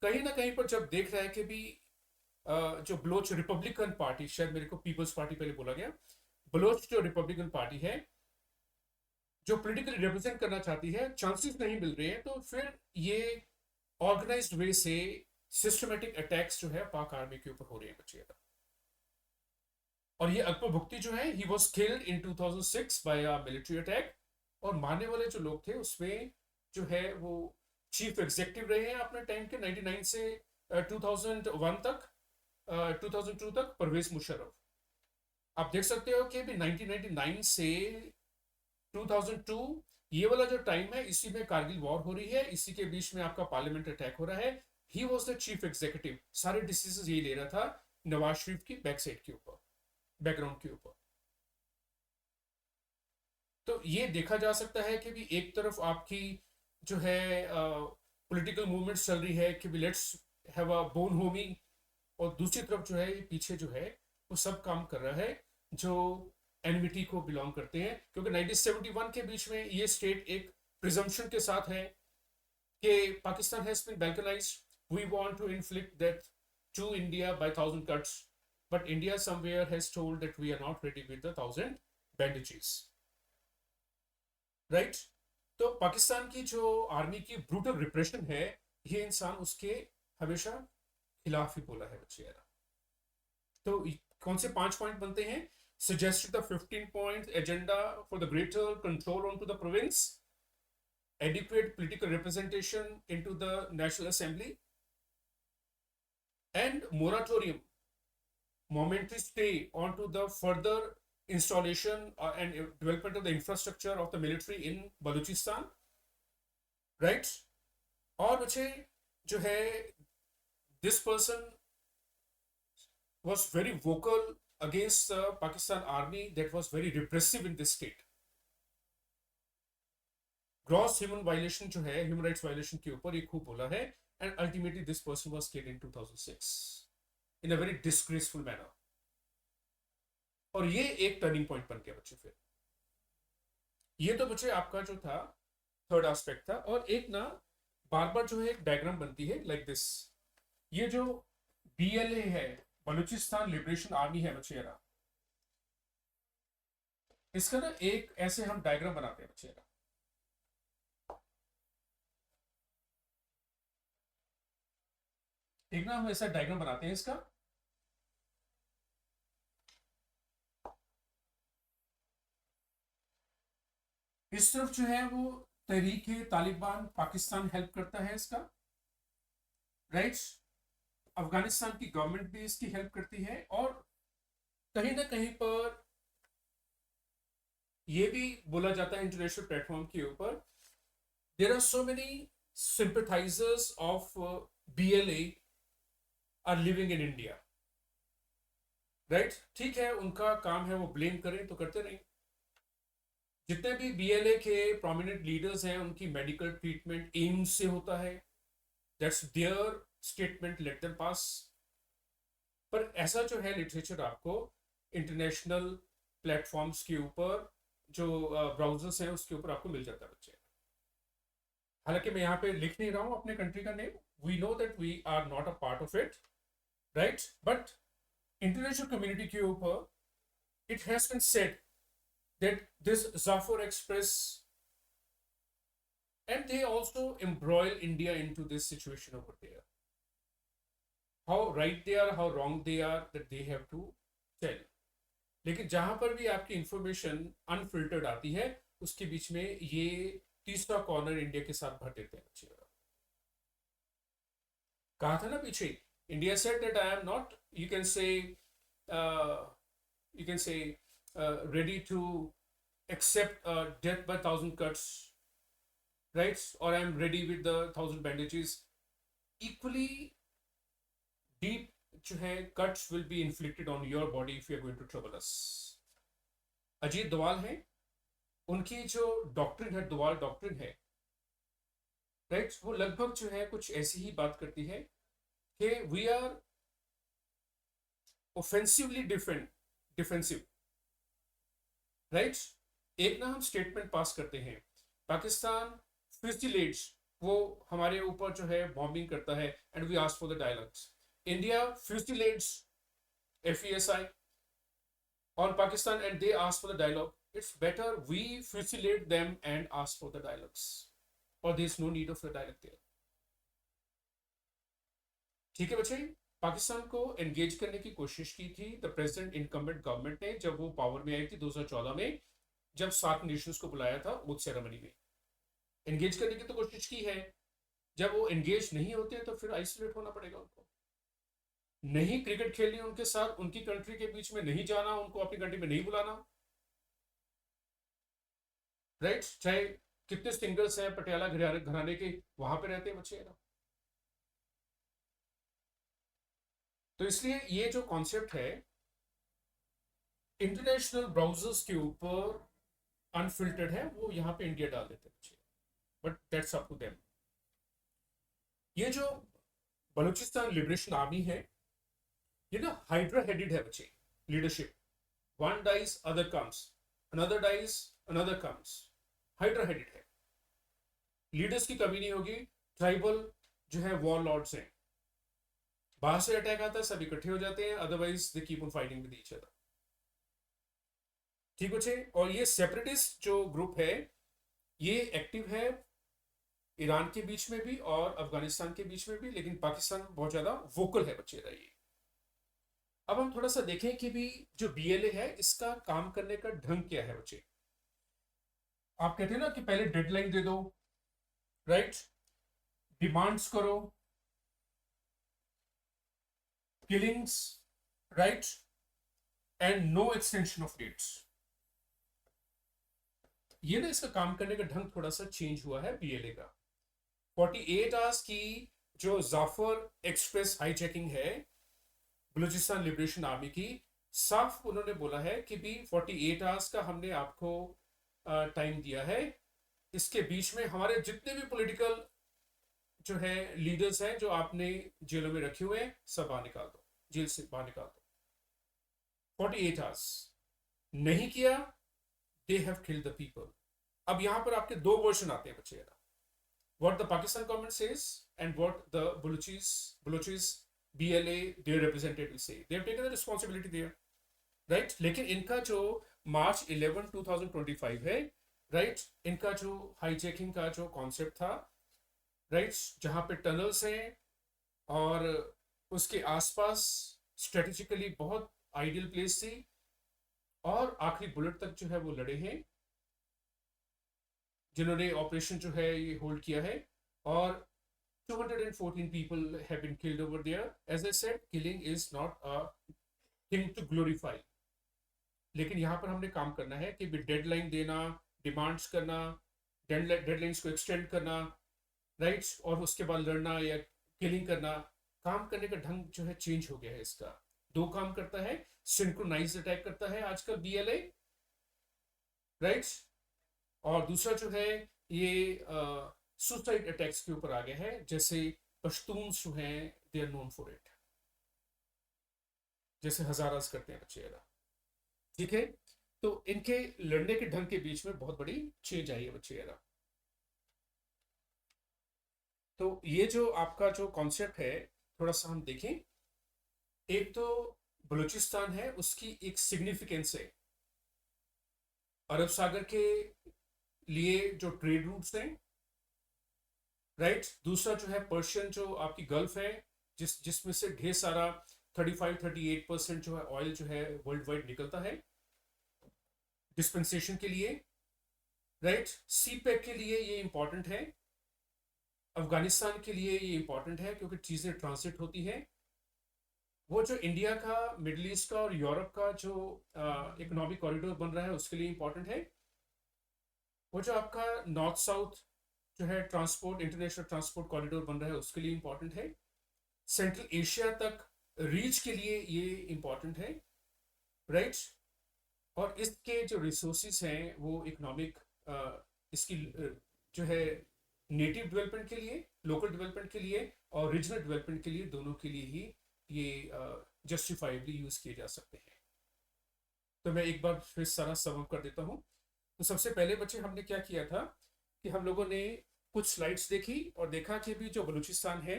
कहीं ना कहीं पर जब देख रहा है कि भी जो बलोच रिपब्लिकन पार्टी, शायद मेरे को पीपल्स पार्टी पहले बोला गया, बलोच जो रिपब्लिकन पार्टी है जो पोलिटिकली रिप्रेजेंट करना चाहती है, चांसेस नहीं मिल रहे हैं, तो फिर ये ऑर्गेनाइज्ड वे से सिस्टमेटिक अटैक्स जो है पाक आर्मी के ऊपर हो रहे हैं बच्चे। और ये अकबर भुक्ती जो है he was killed in 2006 by a military attack. और मारने वाले जो लोग थे उसमें जो है वो चीफ एग्जीक्यूटिव रहे हैं अपने टाइम के 99 से 2001 तक, 2002 तक परवेज मुशर्रफ। आप देख सकते हो कि भी 1999 से 2002 ये वाला जो टाइम है, इसी में कारगिल वॉर हो रही है, इसी के बीच में आपका पार्लियामेंट अटैक हो रहा है। He was the chief executive, सारे डिसीजन ये ले रहा था नवाज शरीफ की बैक साइड के ऊपर, बैकग्राउंड के ऊपर। तो ये देखा जा सकता है कि भी एक तरफ आपकी जो है पॉलिटिकल मूवमेंट चल रही है कि भी let's have a bone Homi, और दूसरी तरफ जो है ये पीछे जो है वो सब काम कर रहा है जो एनमिटी को बिलोंग करते हैं, क्योंकि 1971 के बीच में ये स्टेट एक प्रिजम्पशन के साथ है कि Pakistan has been balkanized, we want to inflict that to India by 1,000 cuts, but India somewhere has told that we are not ready with the 1,000 bandages, right. तो पाकिस्तान की जो आर्मी की ब्रूटल रिप्रेशन है, ये इंसान उसके हमेशा खिलाफ ही बोला है बच्चे यार। तो कौन से 5 पॉइंट बनते हैं? suggested the 15-point agenda for the greater control onto the province, adequate political representation into the National Assembly, and moratorium, momentary stay onto the further installation and development of the infrastructure of the military in Balochistan, right? और बच्चे जो है, this person was very vocal against the Pakistan army that was very repressive in this state. Gross human violation जो है, human rights violation के ऊपर ये खूब बोला है, and ultimately this person was killed in 2006 in a very disgraceful manner. और ये एक टर्निंग पॉइंट बन गया बच्चे। फिर ये तो बच्चे आपका जो था थर्ड एस्पेक्ट था। और एक ना बार बार जो है एक डायग्राम बनती है लाइक दिस, ये जो BLA है, बलूचिस्तान लिबरेशन आर्मी है बच्चे, इसका ना एक ऐसे हम डायग्राम बनाते हैं बच्चे। एक ना हम ऐसा डायग्राम बनाते हैं इसका, इस तरफ जो है वो तहरीक तालिबान पाकिस्तान हेल्प करता है इसका, राइट। अफगानिस्तान की गवर्नमेंट भी इसकी हेल्प करती है, और कहीं ना कहीं पर यह भी बोला जाता है इंटरनेशनल प्लेटफॉर्म के ऊपर, there are so many sympathisers of BLA are living in India, right. ठीक है, उनका काम है वो ब्लेम करें तो करते रहें। जितने भी BLA के प्रोमिनेंट लीडर्स हैं उनकी मेडिकल ट्रीटमेंट एम्स से होता है, that's their statement, let them pass. पर ऐसा जो है लिटरेचर आपको इंटरनेशनल प्लेटफॉर्म्स के ऊपर जो ब्राउजर्स हैं उसके ऊपर आपको मिल जाता है बच्चे। हालांकि मैं यहाँ पे लिख नहीं रहा हूँ अपने कंट्री का name, we know that we are not a part of it, right, but international community के ऊपर it has been said that this Zafar Express, and they also embroil India into this situation over there. How right they are, how wrong they are, that they have to tell. लेकिन जहां पर भी आपकी information unfiltered आती है, उसके बीच में ये तीसरा कॉर्नर इंडिया के साथ भर देते हैं बच्चे। कहा था ना पीछे, India said that I am not, you can से ready to accept death by 1,000 cuts, right? Or I'm ready with the 1,000 bandages. Equally deep जो है cuts will be inflicted on your body if you are going to trouble us. Ajit Doval है, उनकी जो doctrine है, Doval doctrine है, right, वो लगभग जो है कुछ ऐसी ही बात करती है कि we are offensively defensive, right. एक ना हम स्टेटमेंट पास करते हैं, पाकिस्तान फ्यूजिलेट्स, वो हमारे ऊपर जो है बॉम्बिंग करता है, and we ask for the dialogues. India fusillades FESI on Pakistan and they ask for the dialogue. It's better we fusilate them and ask for the dialogues, or there's no need of the dialogue there. ठीक है बच्चे, पाकिस्तान को engage करने की कोशिश की थी the present incumbent government ने, जब वो पावर में आई थी 2014 में, जब 7 नेशंस को बुलाया था उस सेरेमनी में। एंगेज करने की तो कोशिश की है, जब वो एंगेज नहीं होते तो फिर आइसोलेट होना पड़ेगा उनको। नहीं क्रिकेट खेलनी उनके साथ, उनकी कंट्री के बीच में नहीं जाना, उनको अपनी कंट्री में नहीं बुलाना, राइट। चाहे कितने सिंगर्स हैं पटियाला घराने के, वहां पे रहते हैं बच्चे ना। तो इसलिए ये जो कॉन्सेप्ट है, इंटरनेशनल ब्राउजर्स के ऊपर अनफिल्टर्ड है, वो यहाँ पे इंडिया डाल देते हैं बच्चे, but that's up to them. ये जो बलूचिस्तान लिबरेशन आर्मी है, ये ना हाइड्रा हेडेड है बच्चे, leadership. One dies other comes, another dies another comes, hydra headed है। लीडर्स की कमी नहीं होगी, ट्राइबल जो है वॉर लॉर्ड्स हैं, बाहर से अटैक आता है सब इकट्ठे हो जाते हैं, otherwise they keep on fighting with each other. ठीक बच्चे। और ये सेपरेटिस्ट जो ग्रुप है, ये एक्टिव है ईरान के बीच में भी और अफगानिस्तान के बीच में भी, लेकिन पाकिस्तान में बहुत ज्यादा वोकल है बच्चे रहिए। अब हम थोड़ा सा देखें कि भी जो बीएलए है इसका काम करने का ढंग क्या है बच्चे। आप कहते हैं ना कि पहले डेडलाइन दे दो, राइट, डिमांड्स करो, killings, right, and no extension of dates. ये ना इसका काम करने का ढंग थोड़ा सा चेंज हुआ है बीएलए का। 48 आवर्स की जो जाफर एक्सप्रेस हाईजैकिंग है बलूचिस्तान लिबरेशन आर्मी की, साफ उन्होंने बोला है कि भी 48 आवर्स का हमने आपको टाइम दिया है, इसके बीच में हमारे जितने भी पॉलिटिकल जो है लीडर्स हैं जो आपने जेलों में रखे हुए हैं सब बाहर निकाल दो, जेल से बाहर निकाल दो। 48 आवर्स नहीं किया, they have killed the people. अब यहां पर आपके दो वर्जन आते हैं बच्चे, what the Pakistan government says and what the Balochis BLA their representative say. They have taken the responsibility there, right? लेकिन इनका जो मार्च 11 2025 है, राइट, इनका जो हाईजैकिंग का जो कॉन्सेप्ट था, राइट, जहां पे टनल्स हैं और उसके आसपास स्ट्रेटेजिकली बहुत आइडियल प्लेस थी, और आखिरी बुलेट तक जो है वो लड़े हैं जिन्होंने ऑपरेशन जो है ये होल्ड किया है। और 214 people have been killed over there. As I said, killing is not a thing to glorify. लेकिन यहाँ पर हमने काम करना है कि डेडलाइन देना, डिमांड्स करना, डेडलाइंस को एक्सटेंड करना, राइट्स, और उसके बाद लड़ना या किलिंग करना। काम करने का ढंग जो है चेंज हो गया है इसका। दो काम करता है, सिंक्रोनाइज अटैक करता है आजकल बीएलए, राइट्स, और दूसरा जो है ये सुसाइड अटैक्स के ऊपर आ गया है, जैसे पश्तून्स जो हैं they are known for it, जैसे हजारास करते हैं बच्चे। ठीक है, तो इनके लड़ने के ढंग के बीच में बहुत बड़ी चेंज आई है बच्चे। तो ये जो आपका जो कॉन्सेप्ट है थोड़ा सा हम देखें। एक तो बलूचिस्तान है, उसकी एक सिग्निफिकेंस है अरब सागर के लिए जो ट्रेड रूट्स हैं, राइट। दूसरा जो है पर्शियन जो आपकी गल्फ है, जिसमें से ढेर सारा 35-38% जो है ऑयल जो है वर्ल्ड वाइड निकलता है डिस्पेंसेशन के लिए, राइट। सी पैक के लिए ये इंपॉर्टेंट है, अफगानिस्तान के लिए ये इंपॉर्टेंट है क्योंकि चीजें ट्रांसिट होती हैं। वो जो इंडिया का, मिडिल ईस्ट का और यूरोप का जो इकोनॉमिक कॉरिडोर बन रहा है उसके लिए इंपॉर्टेंट है। वो जो आपका नॉर्थ साउथ जो है ट्रांसपोर्ट, इंटरनेशनल ट्रांसपोर्ट कॉरिडोर बन रहा है उसके लिए इंपॉर्टेंट है। सेंट्रल एशिया तक रीच के लिए ये इंपॉर्टेंट है, राइट। और इसके जो रिसोर्सेज हैं वो इकोनॉमिक, इसकी जो है नेटिव डेवलपमेंट के लिए, लोकल डेवलपमेंट के लिए और रीजनल डेवलपमेंट के लिए, दोनों के लिए ही ये जस्टिफाइबली यूज किए जा सकते हैं। तो मैं एक बार फिर सारा सम अप कर देता हूँ। तो सबसे पहले बच्चे हमने क्या किया था कि हम लोगों ने कुछ स्लाइड्स देखी और देखा कि भी जो बलूचिस्तान है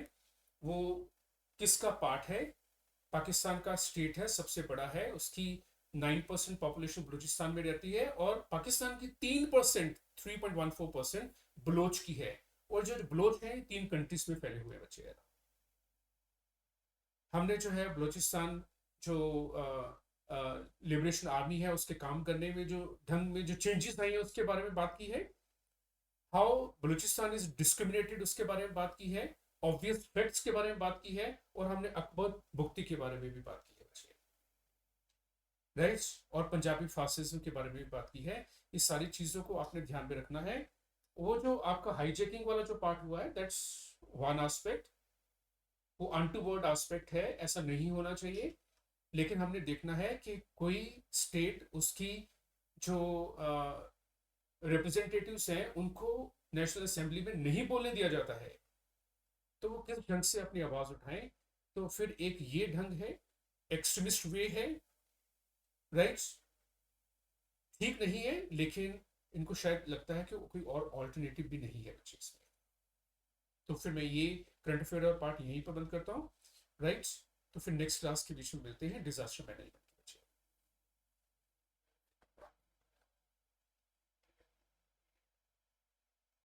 वो किसका पार्ट है। पाकिस्तान का स्टेट है, सबसे बड़ा है, उसकी 9% पॉपुलेशन बलूचिस्तान में रहती है और पाकिस्तान की 3%, 3.14% बलोच की है। और जो बलोच है 3 कंट्रीज में फैले हुए बच्चे। हमने जो है बलूचिस्तान जो लिबरेशन आर्मी है उसके काम करने में जो ढंग में जो चेंजेस आई है उसके बारे में बात की है। हाउ बलूचिस्तान इज डिस्क्रिमिनेटेड उसके बारे में बात की है, ऑब्वियस फैक्ट्स के बारे में बात की है, और हमने अकबर भुक्ति के बारे में भी बात की है राइट, और पंजाबी फासिज्म के बारे में भी बात की है। ये सारी चीज़ों को आपने ध्यान में रखना है। वो जो आपका हाईजैकिंग वाला जो पार्ट हुआ है, दैट्स वन एस्पेक्ट, वो अनटूवर्ड एस्पेक्ट है, ऐसा नहीं होना चाहिए। लेकिन हमने देखना है कि कोई स्टेट उसकी जो रिप्रेजेंटेटिव्स हैं उनको नेशनल असेंबली में नहीं बोलने दिया जाता है, तो वो किस ढंग से अपनी आवाज उठाएं। तो फिर एक ये ढंग है, एक्सट्रीमिस्ट वे है, राइट, ठीक नहीं है, लेकिन इनको शायद लगता है कि कोई और ऑल्टरनेटिव भी नहीं है उस चीज में। तो फिर मैं ये करंट अफेयर पार्ट यहीं पर बंद करता हूँ, राइट। तो फिर नेक्स्ट क्लास के बीच में मिलते हैं, डिजास्टर मैनेजमेंट।